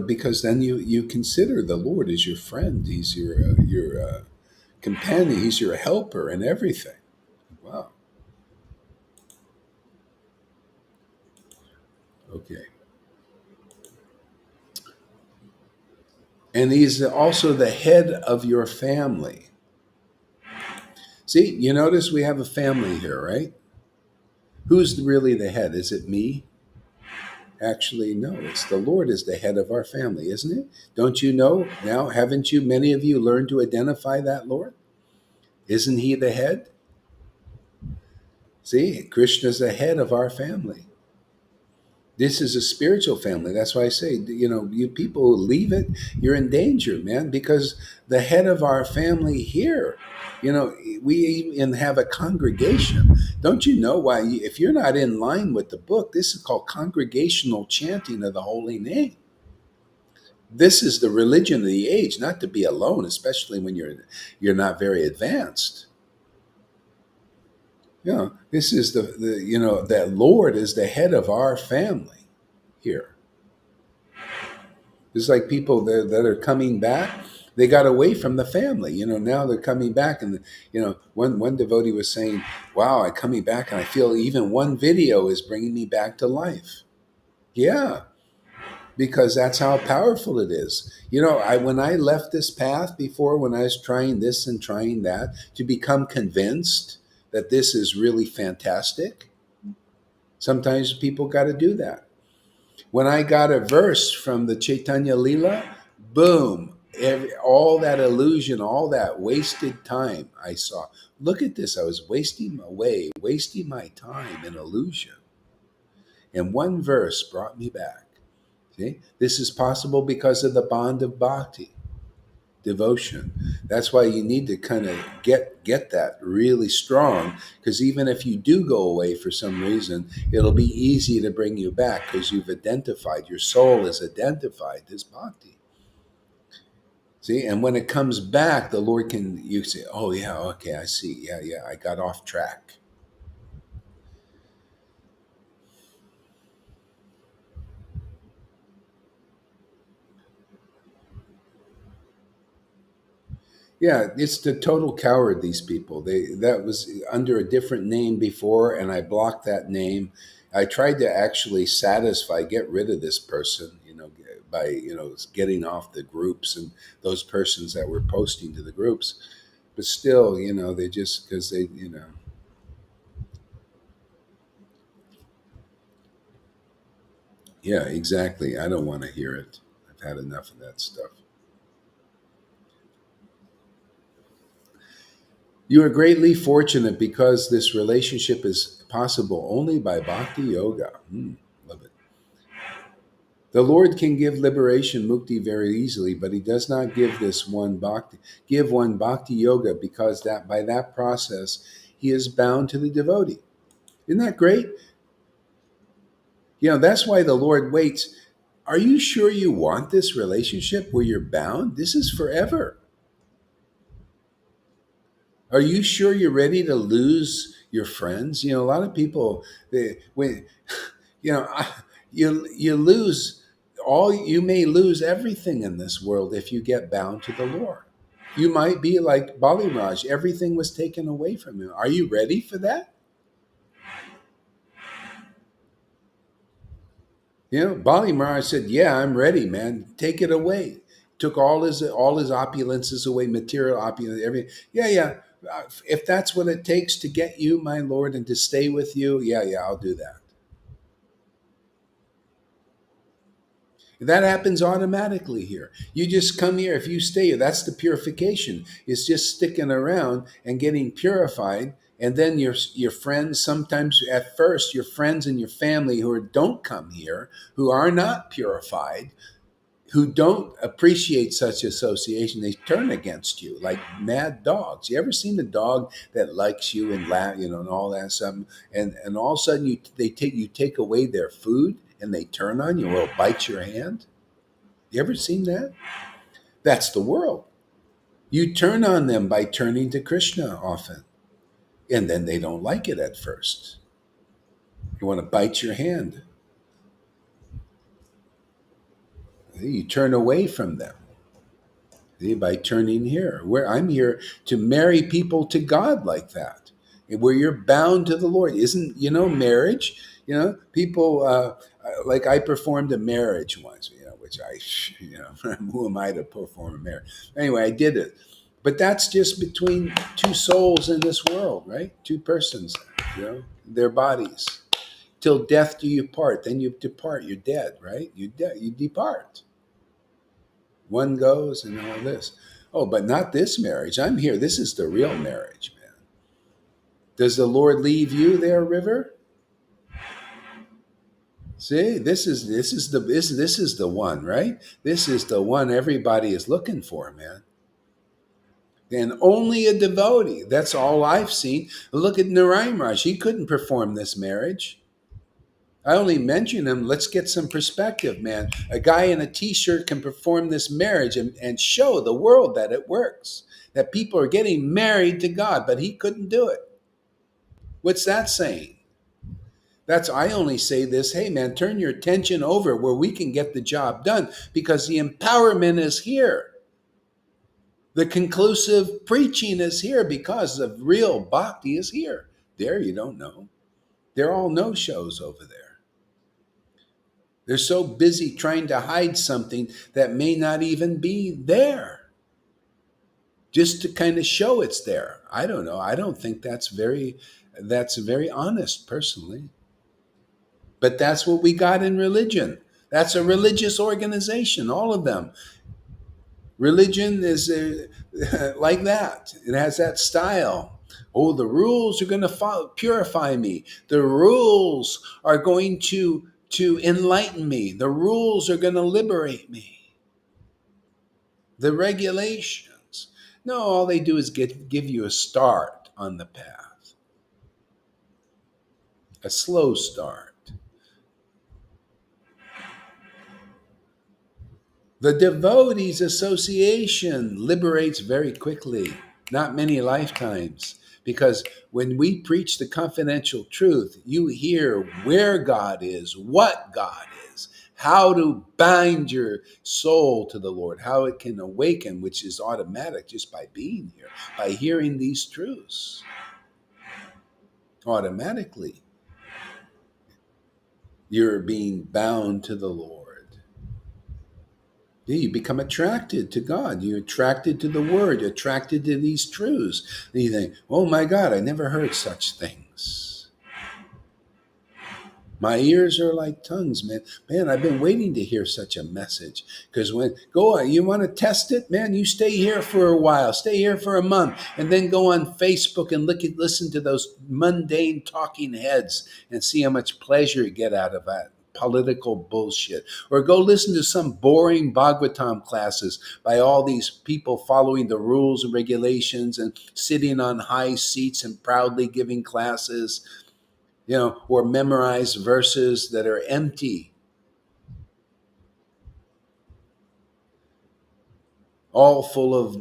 because then you consider the Lord as your friend. He's your companion. He's your helper and everything. Wow. Okay. And he's also the head of your family. See, you notice we have a family here, right? Who's really the head? Is it me? Actually, no. It's the Lord is the head of our family, isn't it? Don't you know now? Haven't you, many of you, learned to identify that Lord? Isn't he the head? See, Krishna's the head of our family. This is a spiritual family. That's why I say, you people who leave it, you're in danger, man, because the head of our family here, we even have a congregation. Don't you know why? If you're not in line with the book, this is called congregational chanting of the holy name. This is the religion of the age, not to be alone, especially when you're not very advanced. This is that Lord is the head of our family here. It's like people that are coming back. They got away from the family. Now they're coming back, and one devotee was saying, "Wow, I'm coming back, and I feel even one video is bringing me back to life." Yeah, because that's how powerful it is. When I left this path before, when I was trying this and trying that to become convinced that this is really fantastic, sometimes people got to do that. When I got a verse from the Chaitanya Lila, boom, all that illusion, all that wasted time I saw. Look at this. I was wasting my time in illusion. And one verse brought me back. See? This is possible because of the bond of bhakti, devotion. That's why you need to kind of get that really strong, because even if you do go away for some reason, it'll be easy to bring you back because you've identified, your soul is identified as bhakti. See, and when it comes back, the Lord you say, oh yeah, okay, I see. Yeah, I got off track. Yeah, it's the total coward, these people. That was under a different name before, and I blocked that name. I tried to actually get rid of this person, by getting off the groups and those persons that were posting to the groups. But still, they just because they. Yeah, exactly. I don't want to hear it. I've had enough of that stuff. You are greatly fortunate because this relationship is possible only by bhakti yoga. Love it. The Lord can give liberation, mukti, very easily, but He does not give one bhakti yoga, because that by that process He is bound to the devotee. Isn't that great? That's why the Lord waits. Are you sure you want this relationship where you're bound? This is forever. Are you sure you're ready to lose your friends? A lot of people, when you know, you lose you may lose everything in this world if you get bound to the Lord. You might be like Bali Raj. Everything was taken away from him. Are you ready for that? Bali Maharaj said, "Yeah, I'm ready, man. Take it away." Took all his opulences away, material opulence, everything. Yeah. If that's what it takes to get you, my Lord, and to stay with you, yeah, I'll do that. That happens automatically here. You just come here. If you stay here, that's the purification. It's just sticking around and getting purified. And then your friends, sometimes at first, your friends and your family don't come here, who are not purified, who don't appreciate such association, they turn against you like mad dogs. You ever seen a dog that likes you and laugh, and all that stuff, and all of a sudden you take away their food and they turn on you or bite your hand? You ever seen that? That's the world. You turn on them by turning to Krishna often, and then they don't like it at first. You want to bite your hand. You turn away from them. By turning here, where I'm here to marry people to God like that, where you're bound to the Lord. Isn't marriage? People like I performed a marriage once, which who am I to perform a marriage? Anyway, I did it, but that's just between two souls in this world, right? Two persons, their bodies. Till death do you part. Then you depart. You're dead, right? You depart. One goes and all this. Oh, but not this marriage. I'm here. This is the real marriage, man. Does the Lord leave you there, River? See, this is the one, right? This is the one everybody is looking for, man. And only a devotee. That's all I've seen. Look at Narayan Raj. He couldn't perform this marriage. I only mention him. Let's get some perspective, man. A guy in a t-shirt can perform this marriage and show the world that it works, that people are getting married to God, but he couldn't do it. What's that saying? I only say this, hey man, turn your attention over where we can get the job done because the empowerment is here. The conclusive preaching is here because the real bhakti is here. There you don't know. They're all no-shows over there. They're so busy trying to hide something that may not even be there, just to kind of show it's there. I don't know. I don't think that's very honest, personally. But that's what we got in religion. That's a religious organization, all of them. Religion is like that. It has that style. Oh, the rules are going to purify me. The rules are going to enlighten me. The rules are going to liberate me. The regulations. No, all they do is give you a start on the path, a slow start. The Devotees Association liberates very quickly, not many lifetimes. Because when we preach the confidential truth, you hear where God is, what God is, how to bind your soul to the Lord, how it can awaken, which is automatic just by being here, by hearing these truths. Automatically, you're being bound to the Lord. You become attracted to God. You're attracted to the Word. You're attracted to these truths. And you think, oh my God, I never heard such things. My ears are like tongues, man. Man, I've been waiting to hear such a message. Because you want to test it, man, you stay here for a while. Stay here for a month. And then go on Facebook and listen to those mundane talking heads and see how much pleasure you get out of that. Political bullshit, or go listen to some boring Bhagavatam classes by all these people following the rules and regulations and sitting on high seats and proudly giving classes, or memorize verses that are empty, all full of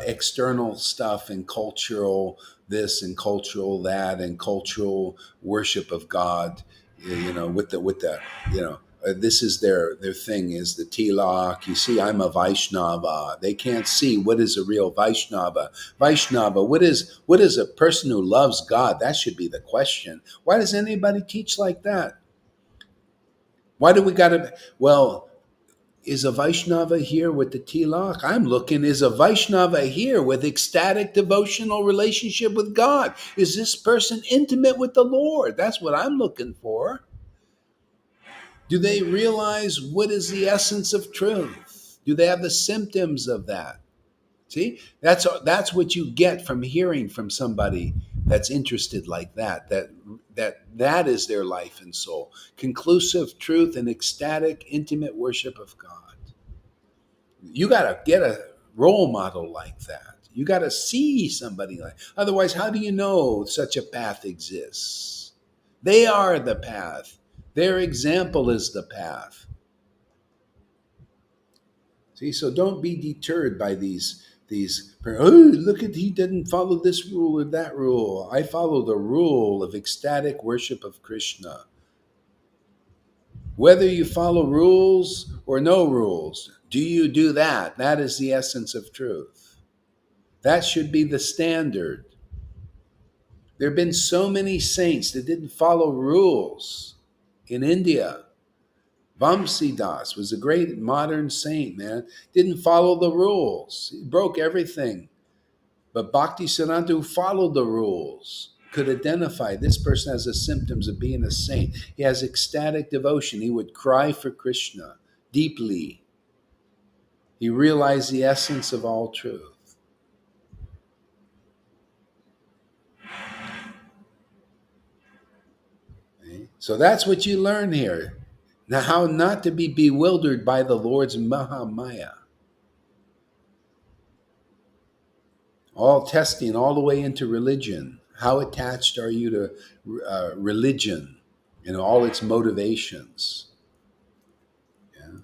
external stuff and cultural this and cultural that and cultural worship of God. This is their thing is the tilak. You see, I'm a Vaishnava. They can't see what is a real Vaishnava. Vaishnava, what is a person who loves God? That should be the question. Why does anybody teach like that? Why do we got to? Well, is a Vaishnava here with the tilak? I'm looking, is a Vaishnava here with ecstatic devotional relationship with God? Is this person intimate with the Lord? That's what I'm looking for. Do they realize what is the essence of truth? Do they have the symptoms of that? See, that's what you get from hearing from somebody that's interested like that. That is their life and soul. Conclusive truth and ecstatic, intimate worship of God. You got to get a role model like that. You got to see somebody like. Otherwise, how do you know such a path exists? They are the path. Their example is the path. See, so don't be deterred by these. Oh, look at, he didn't follow this rule or that rule. I follow the rule of ecstatic worship of Krishna. Whether you follow rules or no rules, do you do that? That is the essence of truth. That should be the standard. There have been so many saints that didn't follow rules in India. Vamsidas was a great modern saint, man. Didn't follow the rules. He broke everything. But Bhakti Siddhanta, who followed the rules, could identify this person has the symptoms of being a saint. He has ecstatic devotion. He would cry for Krishna deeply. He realized the essence of all truth. Okay? So that's what you learn here. Now, how not to be bewildered by the Lord's Mahamaya. All testing all the way into religion. How attached are you to religion and all its motivations? Yeah.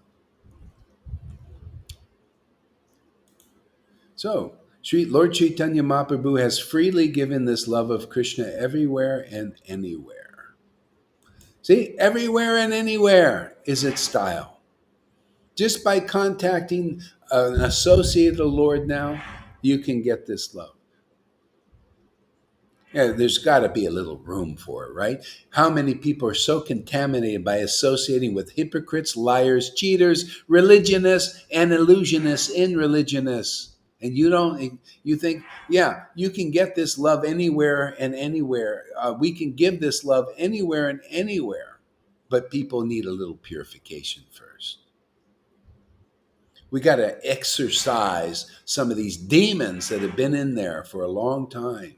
So, Sri Lord Caitanya Mahaprabhu has freely given this love of Krishna everywhere and anywhere. See, everywhere and anywhere is its style. Just by contacting an associate of the Lord now, you can get this love. Yeah, there's got to be a little room for it, right? How many people are so contaminated by associating with hypocrites, liars, cheaters, religionists, and illusionists in religionists? And you think, yeah, you can get this love anywhere and anywhere. We can give this love anywhere and anywhere. But people need a little purification first. We got to exorcise some of these demons that have been in there for a long time.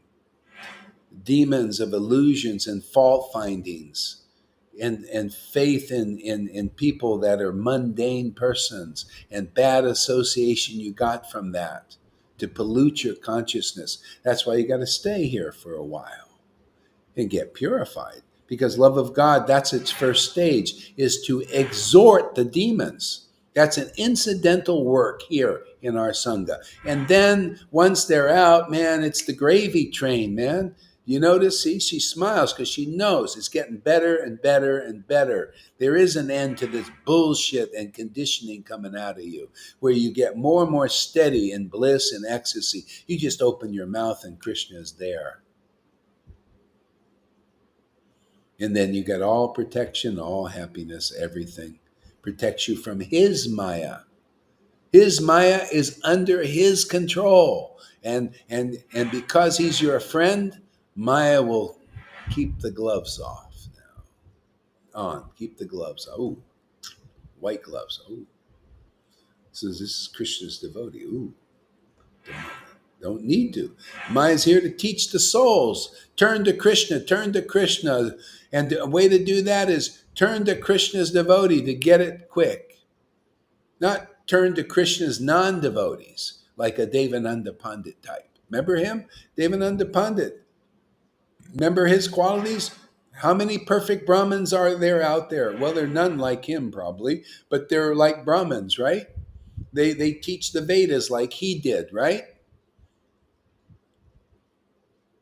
Demons of illusions and fault findings and faith in people that are mundane persons and bad association you got from that to pollute your consciousness. That's why you got to stay here for a while and get purified, because love of God, that's its first stage, is to exhort the demons. That's an incidental work here in our Sangha. And then once they're out, man, it's the gravy train, man. You notice, see, she smiles because she knows it's getting better and better and better. There is an end to this bullshit and conditioning coming out of you, where you get more and more steady in bliss and ecstasy. You just open your mouth and Krishna is there. And then you get all protection, all happiness, everything. Protects you from his Maya. His Maya is under his control. And because he's your friend, Maya will keep the gloves off now. On. Keep the gloves off. Ooh. White gloves. Ooh. So this is Krishna's devotee. Ooh. Don't need to. Maya's here to teach the souls. Turn to Krishna, turn to Krishna. And the way to do that is turn to Krishna's devotee to get it quick. Not turn to Krishna's non-devotees, like a Devananda Pandit type. Remember him? Devananda Pandit. Remember his qualities? How many perfect Brahmins are there out there? Well, there are none like him probably, but they're like Brahmins, right? They teach the Vedas like he did, right?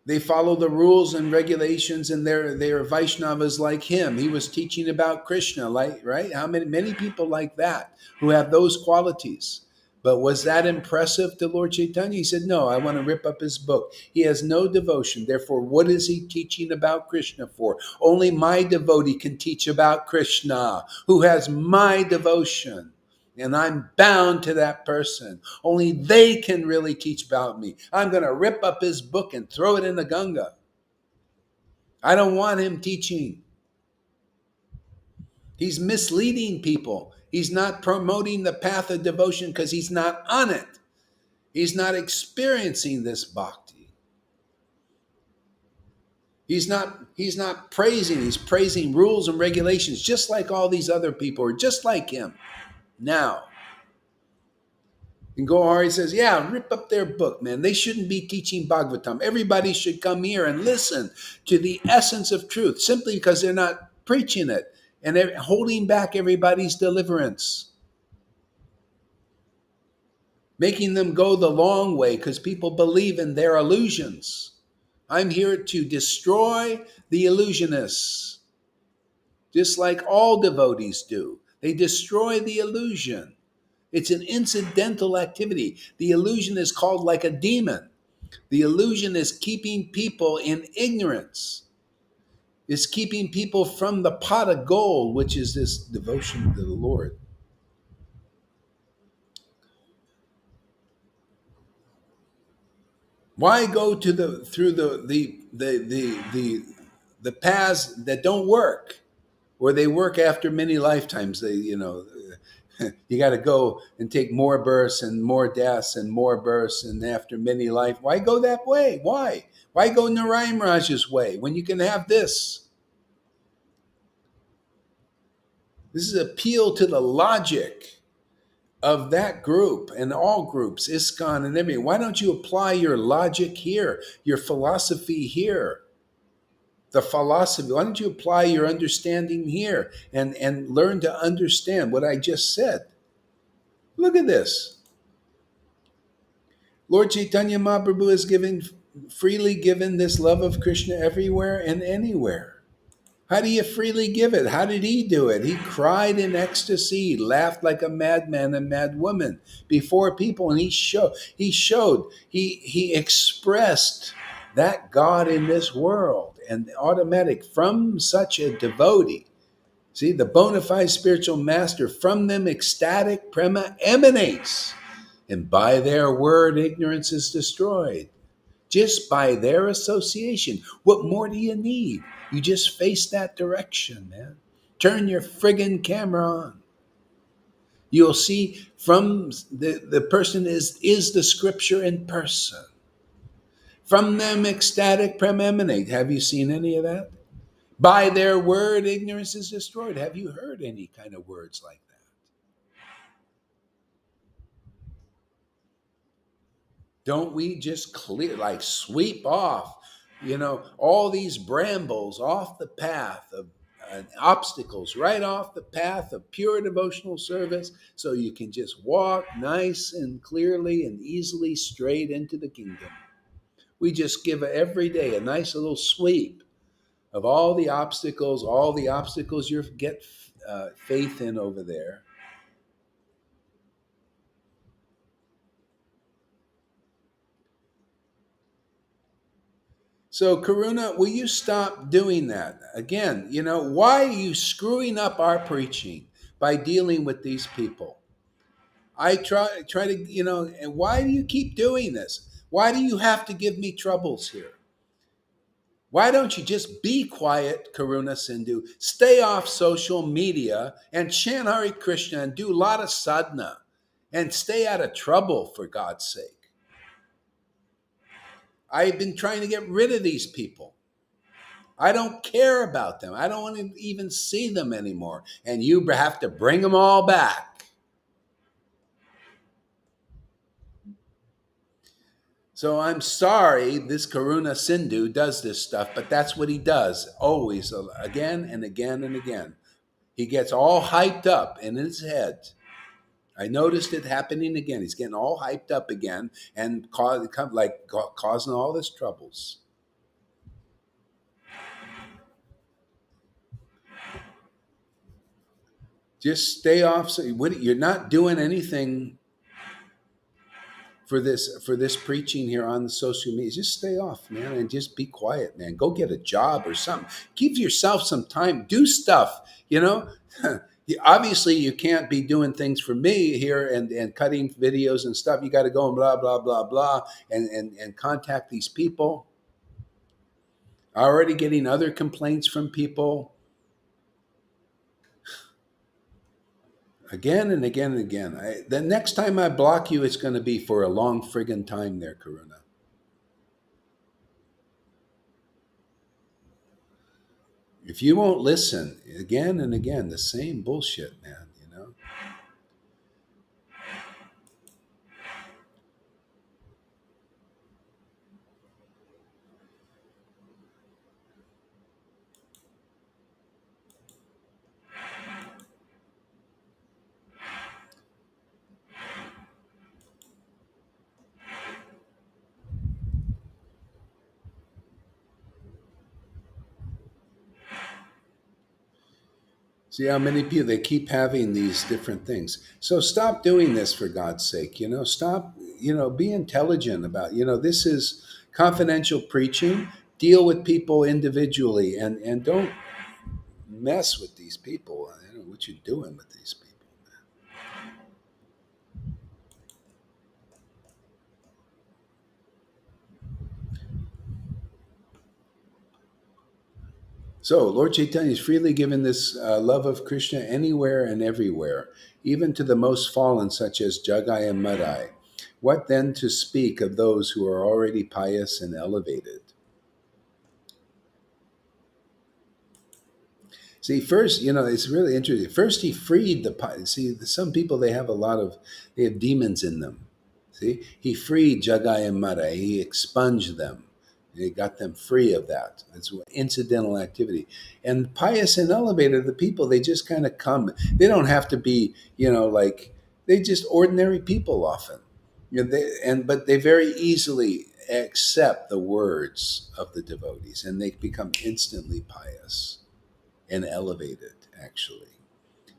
They follow the rules and regulations, and they're Vaishnavas like him. He was teaching about Krishna, like, right? How many people like that who have those qualities? But was that impressive to Lord Caitanya? He said, no, I want to rip up his book. He has no devotion. Therefore, what is he teaching about Krishna for? Only my devotee can teach about Krishna, who has my devotion. And I'm bound to that person. Only they can really teach about me. I'm going to rip up his book and throw it in the Ganga. I don't want him teaching. He's misleading people. He's not promoting the path of devotion because he's not on it. He's not experiencing this bhakti. He's not praising. He's praising rules and regulations, just like all these other people are just like him now. And Gohari says, yeah, rip up their book, man. They shouldn't be teaching Bhagavatam. Everybody should come here and listen to the essence of truth simply because they're not preaching it and they're holding back everybody's deliverance, making them go the long way because people believe in their illusions. I'm here to destroy the illusionists, just like all devotees do. They destroy the illusion. It's an incidental activity. The illusion is called like a demon. The illusion is keeping people in ignorance. It's keeping people from the pot of gold, which is this devotion to the Lord. Why go to the through the paths that don't work, or they work after many lifetimes? You got to go and take more births and more deaths and more births, and after many life. Why go that way? Why? Why go Narayan Raj's way when you can have this? This is appeal to the logic of that group and all groups, ISKCON and everything. Why don't you apply your logic here, your philosophy here? The philosophy, why don't you apply your understanding here and learn to understand what I just said? Look at this. Lord Chaitanya Mahaprabhu has freely given this love of Krishna everywhere and anywhere. How do you freely give it? How did he do it? He cried in ecstasy, he laughed like a madman and mad woman before people, and he expressed that God in this world, and automatic from such a devotee. See, the bona fide spiritual master, from them ecstatic prema emanates, and by their word ignorance is destroyed. Just by their association. What more do you need? You just face that direction, man. Turn your friggin' camera on. You'll see from the person is the scripture in person. From them ecstatic preeminate. Have you seen any of that? By their word, ignorance is destroyed. Have you heard any kind of words like that? Don't we just sweep off, all these brambles off the path of obstacles, right off the path of pure devotional service, so you can just walk nice and clearly and easily straight into the kingdom? We just give every day a nice little sweep of all the obstacles you get faith in over there. So, Karuna, will you stop doing that? Again, why are you screwing up our preaching by dealing with these people? I try to, and why do you keep doing this? Why do you have to give me troubles here? Why don't you just be quiet, Karuna Sindhu? Stay off social media and chant Hare Krishna and do a lot of sadhana and stay out of trouble, for God's sake. I've been trying to get rid of these people. I don't care about them. I don't want to even see them anymore. And you have to bring them all back. So I'm sorry this Karuna Sindhu does this stuff, but that's what he does always, again and again and again. He gets all hyped up in his head. I noticed it happening again. He's getting all hyped up again and causing all this troubles. Just stay off. So you're not doing anything for this preaching here on the social media. Just stay off, man, and just be quiet, man. Go get a job or something. Give yourself some time. Do stuff. Obviously you can't be doing things for me here and cutting videos and stuff. You got to go and blah blah blah blah and contact these people. Already getting other complaints from people. Again and again and again. The next time I block you, it's going to be for a long friggin' time there, Karuna. If you won't listen again and again, the same bullshit, man, See how many people they keep having these different things. So stop doing this for God's sake. Stop. Be intelligent about. This is confidential preaching. Deal with people individually, and don't mess with these people. I don't know what you're doing with these people. So, Lord Chaitanya is freely given this love of Krishna anywhere and everywhere, even to the most fallen, such as Jagai and Madai. What then to speak of those who are already pious and elevated? See, first, it's really interesting. First, he freed the. See, some people they have demons in them. See, he freed Jagai and Mara. He expunged them. He got them free of that. It's incidental activity. And pious and elevated, the people, they just kind of come. They don't have to be, like they just ordinary people often. But they very easily accept the words of the devotees, and they become instantly pious and elevated, actually,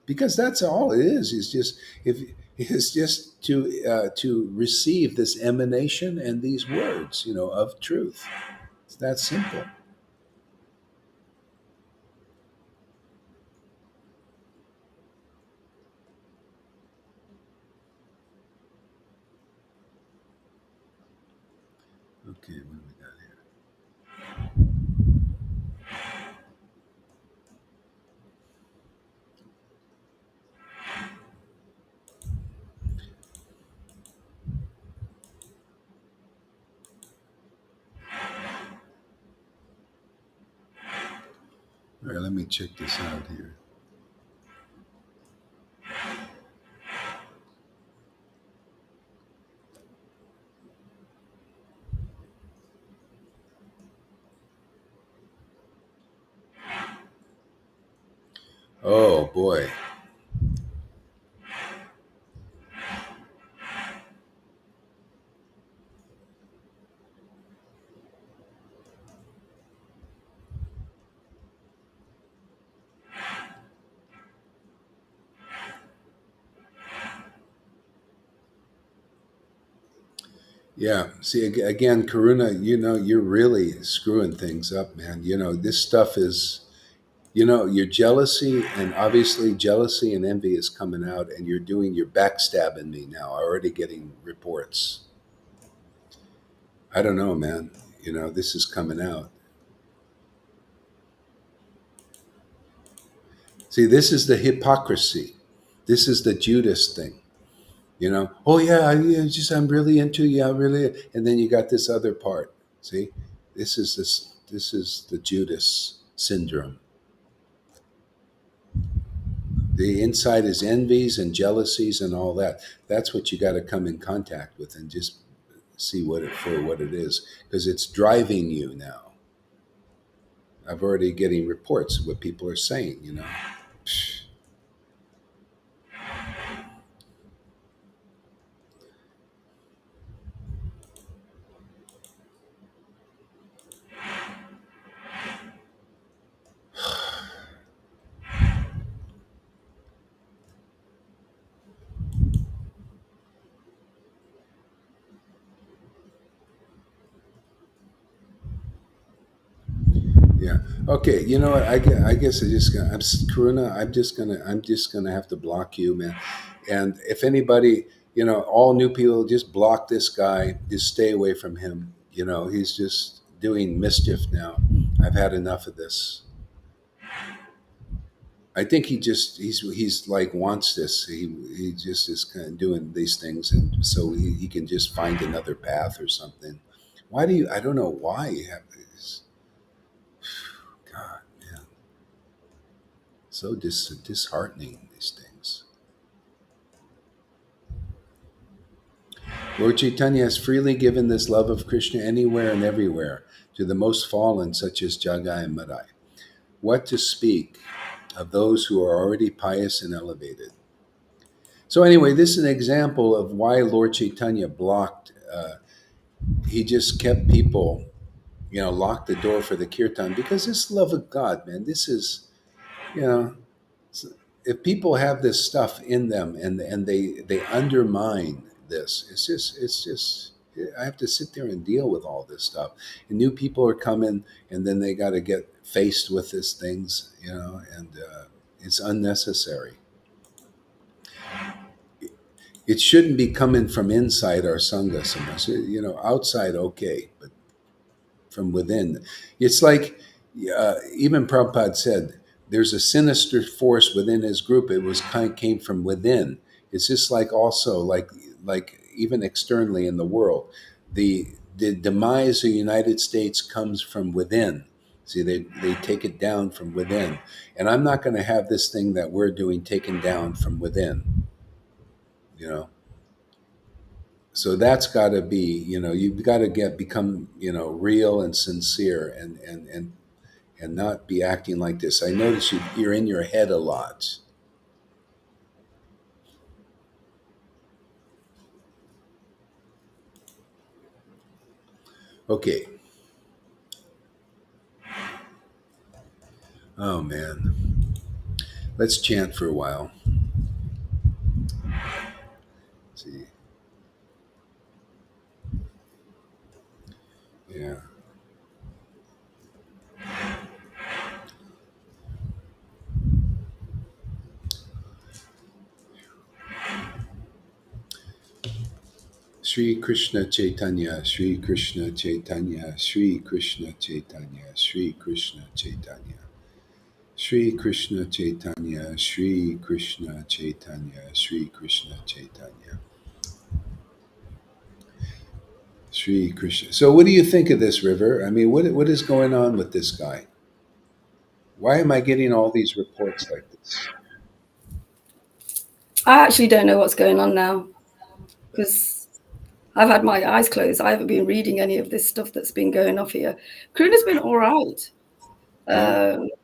because that's all it is just if it's just to receive this emanation and these words of truth. It's that simple. Okay, what do we got here? All right, let me check this out here. Oh boy. Yeah, see, again, Karuna, you're really screwing things up, man. This stuff is, your jealousy, and obviously jealousy and envy is coming out, and you're backstabbing me now, already getting reports. I don't know, man. This is coming out. See, this is the hypocrisy. This is the Judas thing. Oh yeah, I'm really into you, I really, and then you got this other part. See, this is the Judas syndrome. The inside is envies and jealousies and all that. That's what you got to come in contact with and just see what it is, because it's driving you now. I've already getting reports of what people are saying. Yeah. Okay. You know what? I guess Karuna. I'm just gonna have to block you, man. And if anybody, all new people, just block this guy. Just stay away from him. He's just doing mischief now. I've had enough of this. I think he's like wants this. He just is kind of doing these things, and so he can just find another path or something. Why do you? I don't know why you have this. God, man. So disheartening, these things. Lord Chaitanya has freely given this love of Krishna anywhere and everywhere to the most fallen, such as Jagai and Madai. What to speak of those who are already pious and elevated? So, anyway, this is an example of why Lord Chaitanya blocked, he just kept people, locked the door for the kirtan, because this love of God, man, this is, you know, So if people have this stuff in them and they undermine this, it's just I have to sit there and deal with all this stuff. And new people are coming, and then they got to get faced with these things, and it's unnecessary. It shouldn't be coming from inside our sangha so much. Outside okay, but from within. It's like even Prabhupada said, there's a sinister force within his group. It was kind of came from within. It's just like also like even externally in the world, the demise of the United States comes from within. See, they take it down from within, and I'm not going to have this thing that we're doing taken down from within. You know, so that's got to be, you've got to become real and sincere, and not be acting like this. I notice you're in your head a lot. Okay. Oh man, let's chant for a while. Let's see, yeah. Sri Krishna Chaitanya, Sri Krishna Chaitanya, Sri Krishna Chaitanya, Sri Krishna Chaitanya. Sri Krishna Chaitanya, Sri Krishna Chaitanya, Sri Krishna Chaitanya. Sri Krishna. So, what do you think of this, River? I mean, what is going on with this guy? Why am I getting all these reports like this? I actually don't know what's going on now because I've had my eyes closed. I haven't been reading any of this stuff that's been going off here. Kruna's been all right.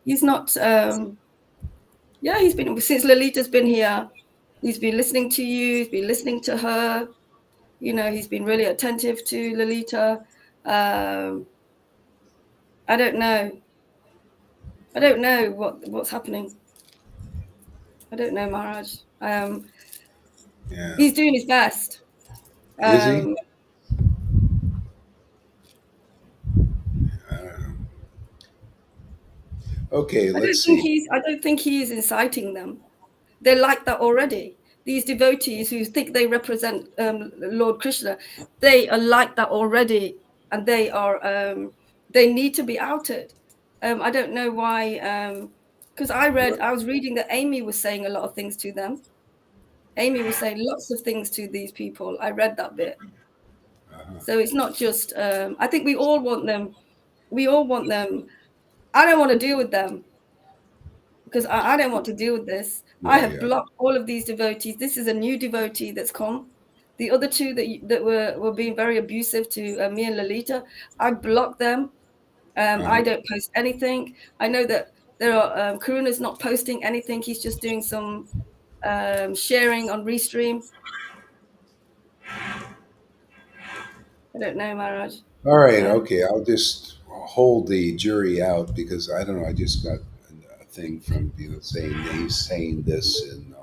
He's not. Yeah, he's been since Lolita's been here. He's been listening to you. He's been listening to her. He's been really attentive to Lolita. I don't know. I don't know what's happening. I don't know, Maharaj. Yeah. He's doing his best. Is he? I don't know. Okay, let's see. I don't think he is inciting them. They're like that already. These devotees who think they represent Lord Krishna, they are like that already, and they need to be outed. I don't know why, because I was reading that Amy was saying a lot of things to them. Amy was saying lots of things to these people. I read that bit. Uh-huh. So it's not just. I think we all want them. We all want them. I don't want to deal with them because I don't want to deal with this. I Yeah, have yeah. blocked all of these devotees. This is a new devotee that's come. The other two that were being very abusive to me and Lolita, I blocked them. I Uh-huh. don't post anything. I know that there are Karuna's not posting anything. He's just doing some sharing on Restream. I don't know, Maharaj. All right, okay. I'll just hold the jury out because I don't know. I just got a thing from saying he's saying this and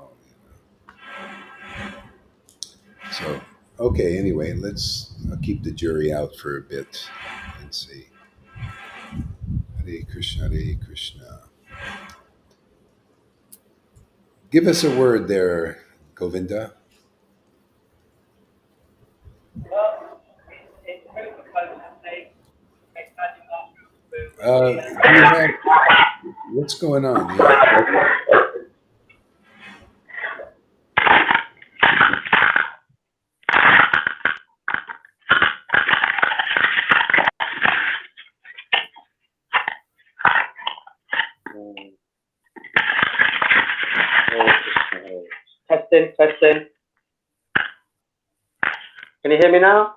so. Okay, anyway, I'll keep the jury out for a bit and see. Hare Krishna, Hare Krishna. Give us a word there, Govinda. Do you have what's going on? Yeah. Testing, testing. Can you hear me now?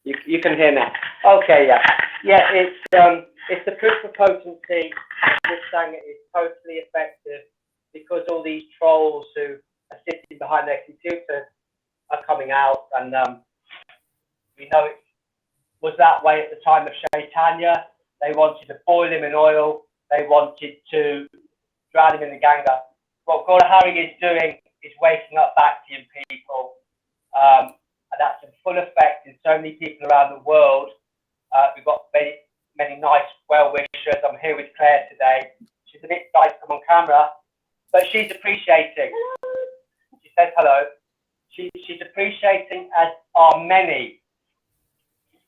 You can hear now. Okay, yeah. Yeah, it's the proof of potency. This thing is totally effective because all these trolls who are sitting behind their computers are coming out, and we know it was that way at the time of Chaitanya. They wanted to boil him in oil they wanted to drown him in the Ganga. What Gaurahari is doing is waking up Bhakti in people, and that's in full effect in so many people around the world. We've got many nice well-wishers. I'm here with Claire today. She's a bit shy to come on camera, but she's appreciating. She says hello. She's appreciating, as are many.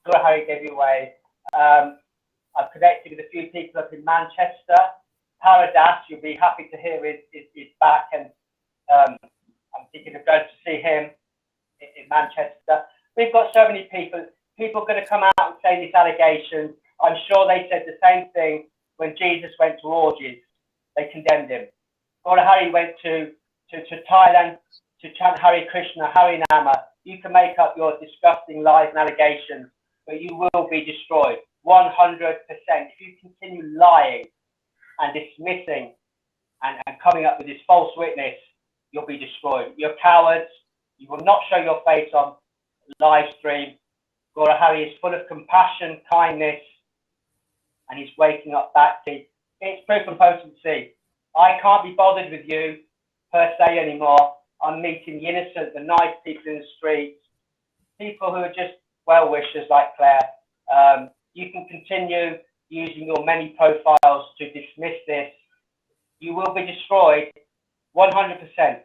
Gaurahari gave you away. I've connected with a few people up in Manchester. Paradas, you'll be happy to hear is back, and I'm thinking of going to see him in Manchester. We've got so many people. People are going to come out and say these allegations. I'm sure they said the same thing when Jesus went to orgies. They condemned him. Gaurahari went to Thailand to chant Hare Krishna, Hare Nama. You can make up your disgusting lies and allegations, but you will be destroyed 100%. If you continue lying and dismissing and coming up with this false witness, you'll be destroyed. You're cowards. You will not show your face on live stream. Gaurahari is full of compassion, kindness, and he's waking up Bhakti. It's proof and potency. I can't be bothered with you per se anymore. I'm meeting the innocent, the nice people in the streets, people who are just well-wishers like Claire. You can continue using your many profiles to dismiss this. You will be destroyed 100%.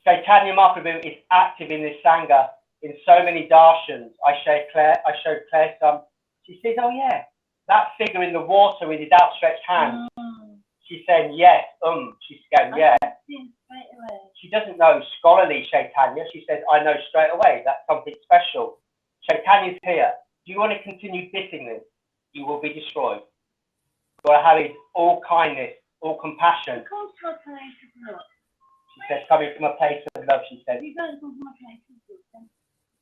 Caitanya Mahaprabhu is active in this Sangha in so many darshans. I showed Claire some. She says, oh yeah, that figure in the water with his outstretched hand. She's saying, yes, she's going, yeah. She doesn't know scholarly Caitanya. She says, I know straight away. That's something special. Caitanya's here. Do you want to continue dissing this? You will be destroyed. Gaurahari is all kindness, all compassion. She says, coming from a place of love, she said.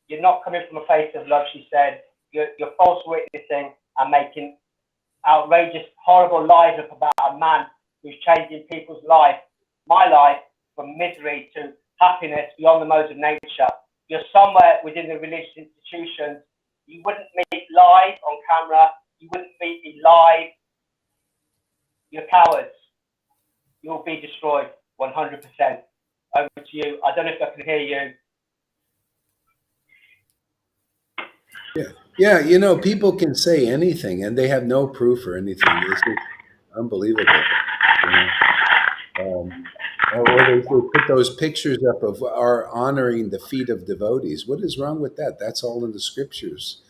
You're not coming from a place of love, she said. You're false witnessing and making outrageous, horrible lies up about a man who's changing people's life, my life, from misery to happiness beyond the modes of nature. You're somewhere within the religious institutions. You wouldn't meet live on camera. You wouldn't meet me live. You're cowards. You'll be destroyed 100%. Over to you. I don't know if I can hear you. Yeah, you know, people can say anything and they have no proof or anything. It's just unbelievable. You know? Or they put those pictures up of our honoring the feet of devotees. What is wrong with that? That's all in the scriptures.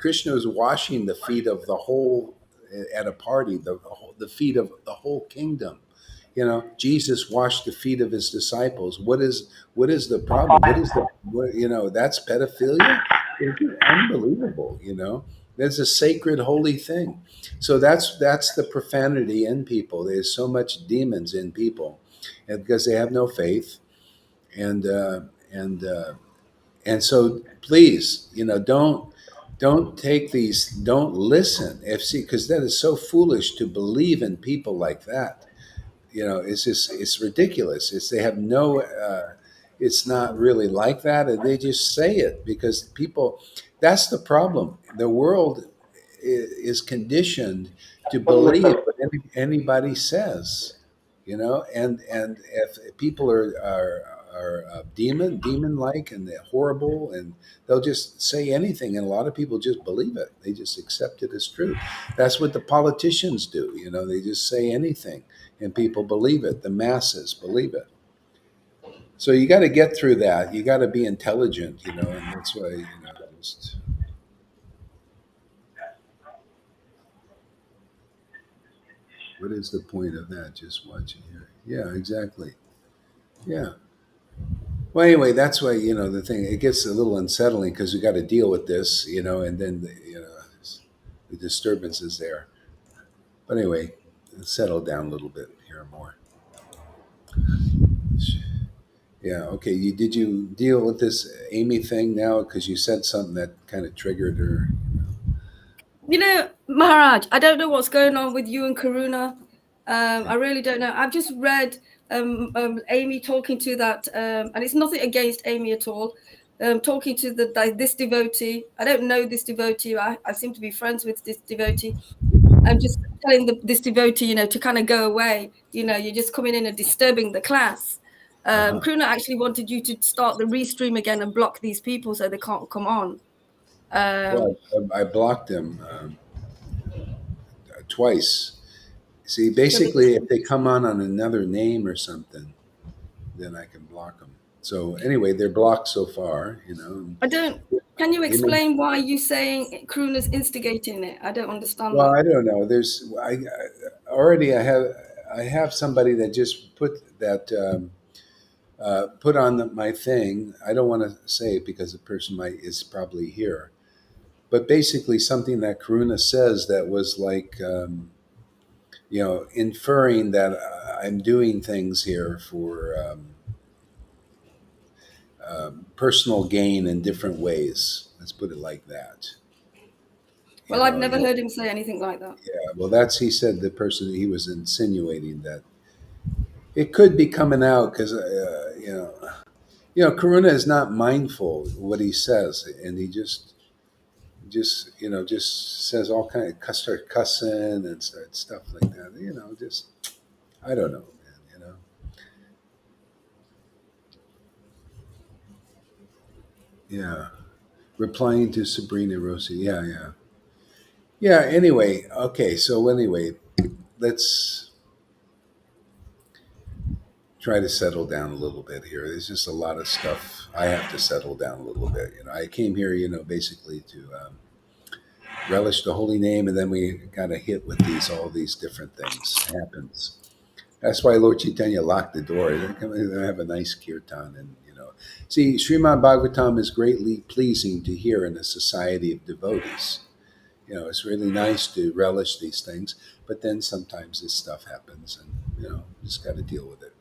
Krishna is washing the feet of the whole, at a party, the feet of the whole kingdom. You know, Jesus washed the feet of his disciples. What is the problem? You know, that's pedophilia? It's unbelievable, you know. That's a sacred, holy thing. So that's the profanity in people. There's so much demons in people, and because they have no faith, and so please, you know, don't take these. Don't listen, FC, because that is so foolish to believe in people like that. You know, it's ridiculous. They have no. It's not really like that, and they just say it because people. That's the problem. The world is conditioned to believe what anybody says, you know, and if people are demon like and they're horrible, and they'll just say anything, and a lot of people just believe it. They just accept it as true. That's what the politicians do, you know. They just say anything and people believe it. The masses believe it. So you got to get through that. You got to be intelligent, you know, and that's why, you know, just. What is the point of that? Just watching here. Yeah, exactly. Yeah. Well, anyway, that's why, you know, the thing, it gets a little unsettling because we got to deal with this, you know, and then, you know, the disturbance is there. But anyway, settle down a little bit here more. Yeah. Okay. Did you deal with this Amy thing now? Because you said something that kind of triggered her. You know, Maharaj, I don't know what's going on with you and Karuna. I really don't know. I've just read Amy talking to that, and it's nothing against Amy at all. Talking to this devotee. I don't know this devotee. I seem to be friends with this devotee. I'm just telling this devotee, to kind of go away. You're just coming in and disturbing the class. Kruna actually wanted you to start the restream again and block these people so they can't come on. Well, I blocked them twice. See, basically, if they come on another name or something, then I can block them. So anyway, they're blocked so far. Can you explain why you saying Kruna's instigating it? I don't understand Well, that. I don't know. I have somebody that just put on my thing. I don't want to say it because the person is probably here, but basically something that Karuna says that was like inferring that I'm doing things here for personal gain in different ways. Let's put it like that. Well, I've never heard him say anything like that. Yeah, well, he said the person, he was insinuating that it could be coming out because Karuna is not mindful of what he says, and he just says all kind of start cussing and stuff like that. Just I don't know, man. Yeah, replying to Sabrina Rossi. Yeah. Anyway, okay. So anyway, let's try to settle down a little bit here. There's just a lot of stuff I have to settle down a little bit. I came here, basically to relish the holy name, and then we got hit with all these different things happens. That's why Lord Caitanya locked the door. They're going to have a nice kirtan, and see, Srimad Bhagavatam is greatly pleasing to hear in a society of devotees. It's really nice to relish these things, but then sometimes this stuff happens, and just got to deal with it.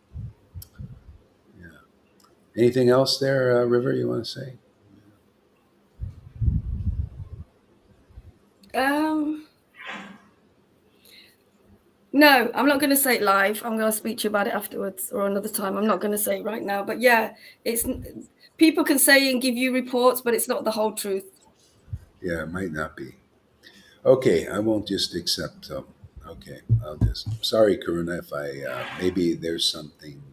Yeah. Anything else there, River? You want to say? No, I'm not going to say it live. I'm going to speak to you about it afterwards or another time. I'm not going to say it right now. But yeah, people can say and give you reports, but it's not the whole truth. Yeah, it might not be. Okay, I won't just accept them. Okay, sorry, Karuna, if maybe there's something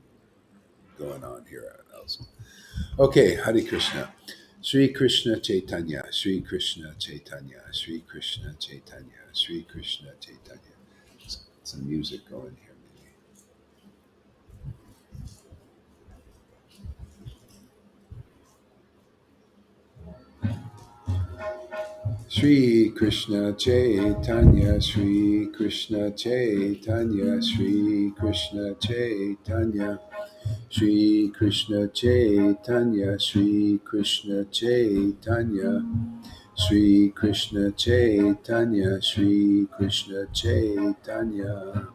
going on here also. Okay, Hare Krishna. Sri Krishna Chaitanya, Sri Krishna Chaitanya, Sri Krishna Chaitanya, Sri Krishna Chaitanya. Some music going here, maybe. Sri Krishna Chaitanya, Sri Krishna Chaitanya, Sri Krishna Chaitanya, Sri Krishna Chaitanya, Sri Krishna Chaitanya, Sri Krishna Chaitanya, Sri Krishna Chaitanya.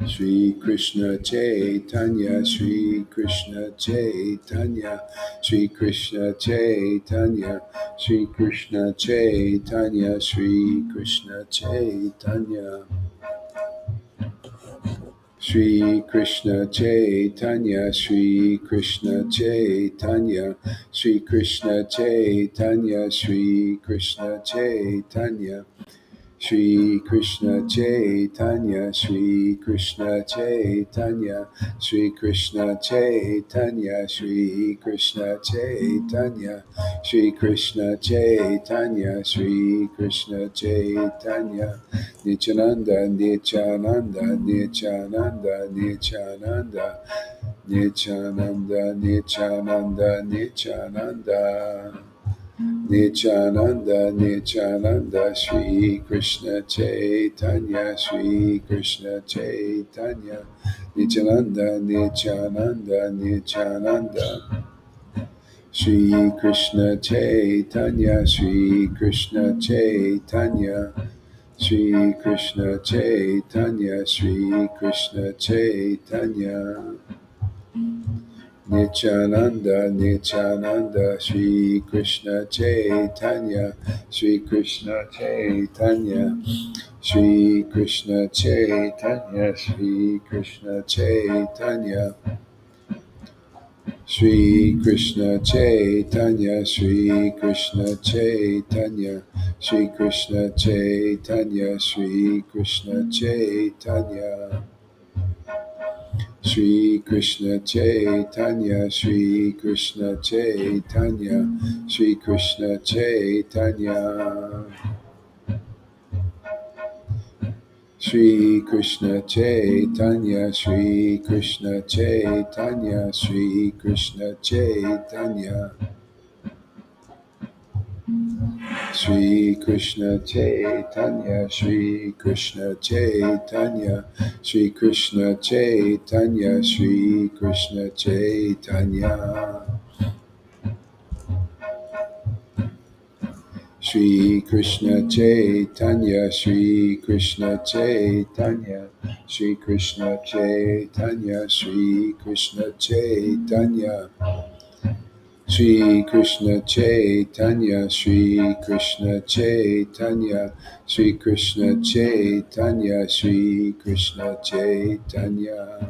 Sri Krishna Chaitanya, Sri Krishna Chaitanya, Sri Krishna Chaitanya, Sri Krishna Chaitanya, Sri Krishna Chaitanya. Sri Krishna Chaitanya, Sri Krishna Chaitanya, Sri Krishna Chaitanya, Sri Krishna Chaitanya. Sri Krishna Chaitanya, Sri Krishna Chaitanya, Sri Krishna Chaitanya, Sri Krishna Chaitanya, Sri Krishna Chaitanya, Sri Krishna Chaitanya, Nityananda, Nityananda, Nityananda, Nityananda, Nityananda, Nityananda, Nityananda. Nityananda, Nityananda, Sri Krishna Chaitanya, Sri Krishna Chaitanya, Nityananda, Nityananda, Nityananda, Sri Krishna Chaitanya, Sri Krishna Chaitanya, Sri Krishna Chaitanya, Sri Krishna Chaitanya. Nityananda, Nityananda, Sri Krishna Chaitanya, Sri Krishna Chaitanya, Sri Krishna Chaitanya, Sri Krishna Chaitanya. Shri Krishna Chaitanya, Shri Krishna Chaitanya, Shri Krishna Chaitanya, Shri Krishna Chaitanya. Shri Krishna Chaitanya, Shri Krishna Chaitanya, Shri Krishna Chaitanya. Shri Krishna Chaitanya, Shri Krishna Chaitanya, Shri Krishna Chaitanya. Shri Krishna Chaitanya, Shri Krishna Chaitanya, Shri Krishna Chaitanya, Shri Krishna Chaitanya. Shri Krishna Chaitanya, Shri Krishna Chaitanya, Shri Krishna Chaitanya, Shri Krishna Chaitanya. Shri Krishna Chaitanya, Shri Krishna Chaitanya, Shri Krishna Chaitanya, Shri Krishna Chaitanya.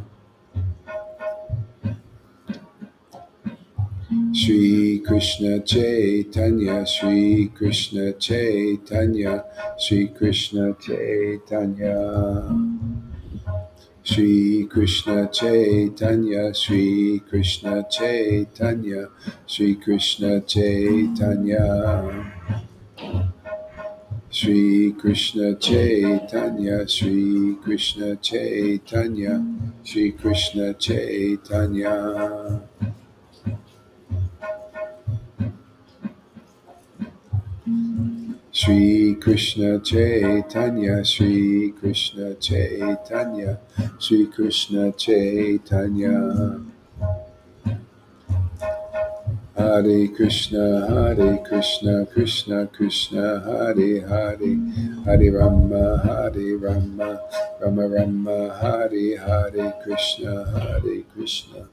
Shri Krishna Chaitanya, Shri Krishna Chaitanya, Shri Krishna Chaitanya. Shri Krishna Chaitanya, Shri Krishna Chaitanya, Shri Krishna Chaitanya. Shri Krishna Chaitanya, Shri Krishna Chaitanya, Shri Krishna Chaitanya. Shri Krishna Chaitanya, Shri Krishna Chaitanya, Shri Krishna Chaitanya. Hare Krishna, Hare Krishna, Krishna Krishna, Hare Hare, Hare Rama, Hare Rama, Rama Rama, Hare Hare, Krishna, Hare Krishna,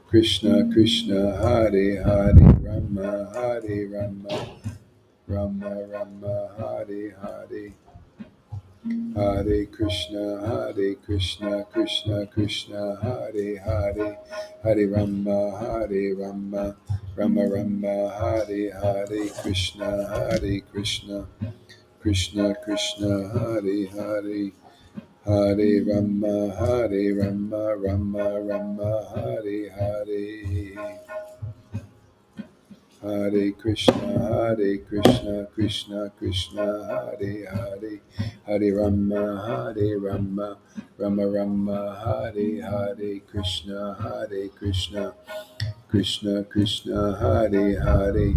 Krishna Krishna, Hare Hare, Rama, Hare Rama, Rama Rama, Hare Hare. Hare Krishna, Hare Krishna, Krishna Krishna, Hare Hare, Hare Rama, Hare Rama, Rama Rama, Hare Hare, Krishna, Hare Krishna, Krishna Krishna, Hare Hare, Hare Rama, Hare Rama, Rama Rama, Hare Hare. Hare Krishna, Krishna Krishna, Hare Hare, Hare Rama, Rama Rama, Hare Hare, Krishna, Krishna, Krishna Krishna, Hare Hare,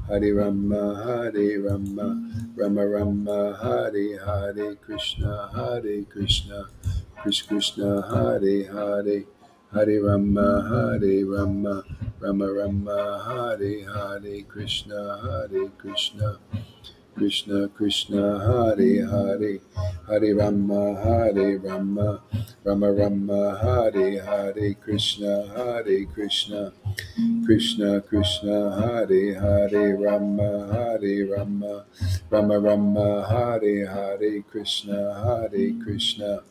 Hare Rama, Rama Rama, Hare Hare, Krishna, Krishna, Krishna Krishna, Hare Hare, Hare Rama, Rama Rama, Hare Hare, Krishna, Krishna, Krishna Krishna, Hare Hare, Hare Rama, Rama Rama, Hare Hare, Krishna, Krishna, Krishna Krishna, Hare Hare, Rama, Rama Rama, Hare Hare, Krishna, Krishna,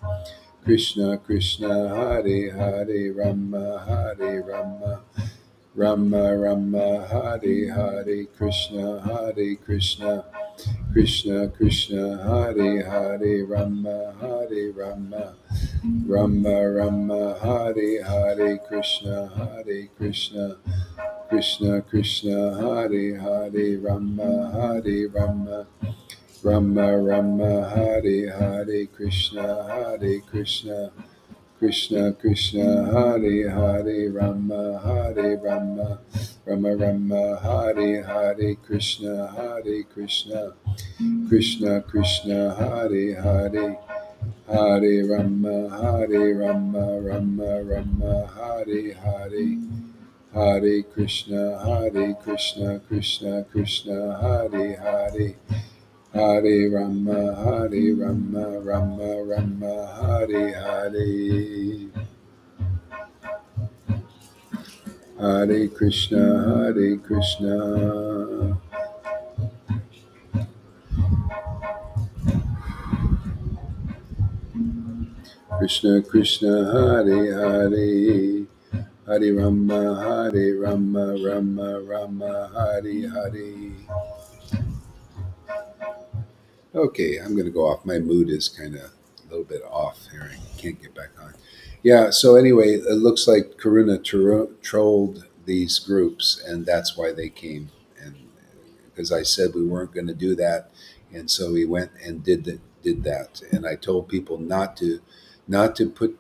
Krishna Krishna, Hare Hare, Rama, Rama Rama, Hare Hare, Krishna, Krishna, Krishna Krishna, Hare Hare, Rama, Rama Rama, Hare Hare, Krishna, Krishna, Krishna Krishna, Hare Hare, Rama, Rama Rama, Hare Hare, Krishna, Krishna, Krishna Krishna, Hare Hare, Rama, Rama Rama, Hare Hare, Krishna, Krishna, Krishna Krishna, Hare Hare, Hare Rama, Rama Rama, Hare Hare, Hare Krishna, Krishna Krishna, Hare Hare, Hare Rama, Rama Rama, Hare Hare. Hare Krishna, Krishna Krishna, Hare Hare, Hare Rama, Hare Rama, Rama Rama, Hare Hare. Okay, I'm going to go off. My mood is kind of a little bit off here. I can't get back on. Yeah, so anyway, it looks like Karuna trolled these groups, and that's why they came. And because I said we weren't going to do that, and so we went and did that. And I told people not to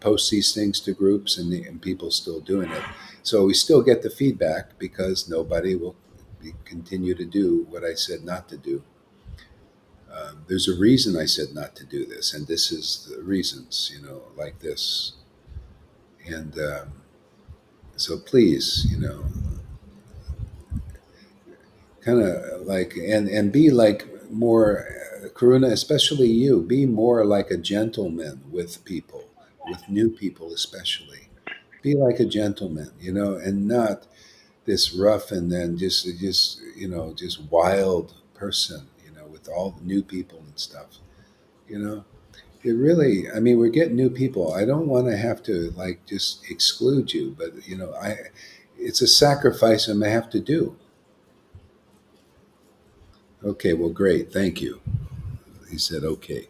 post these things to groups, and people still doing it. So we still get the feedback because nobody will continue to do what I said not to do. There's a reason I said not to do this, and this is the reasons, like this. And so please, kind of like, and be like more, Karuna, especially you, be more like a gentleman with people, with new people especially. Be like a gentleman, and not this rough and then just wild person, with all the new people and stuff, you know. It really, I mean, we're getting new people. I don't want to have to like just exclude you, but it's a sacrifice I may have to do. Okay, well, great, thank you. He said, okay,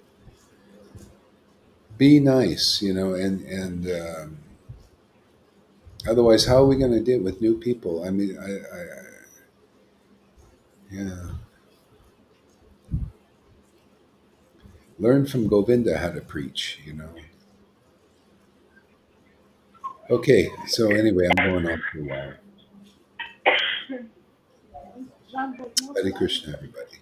be nice, and otherwise, how are we going to deal with new people? I mean, yeah, learn from Govinda how to preach. Okay, so anyway, I'm going on for a while. Hare Krishna, everybody.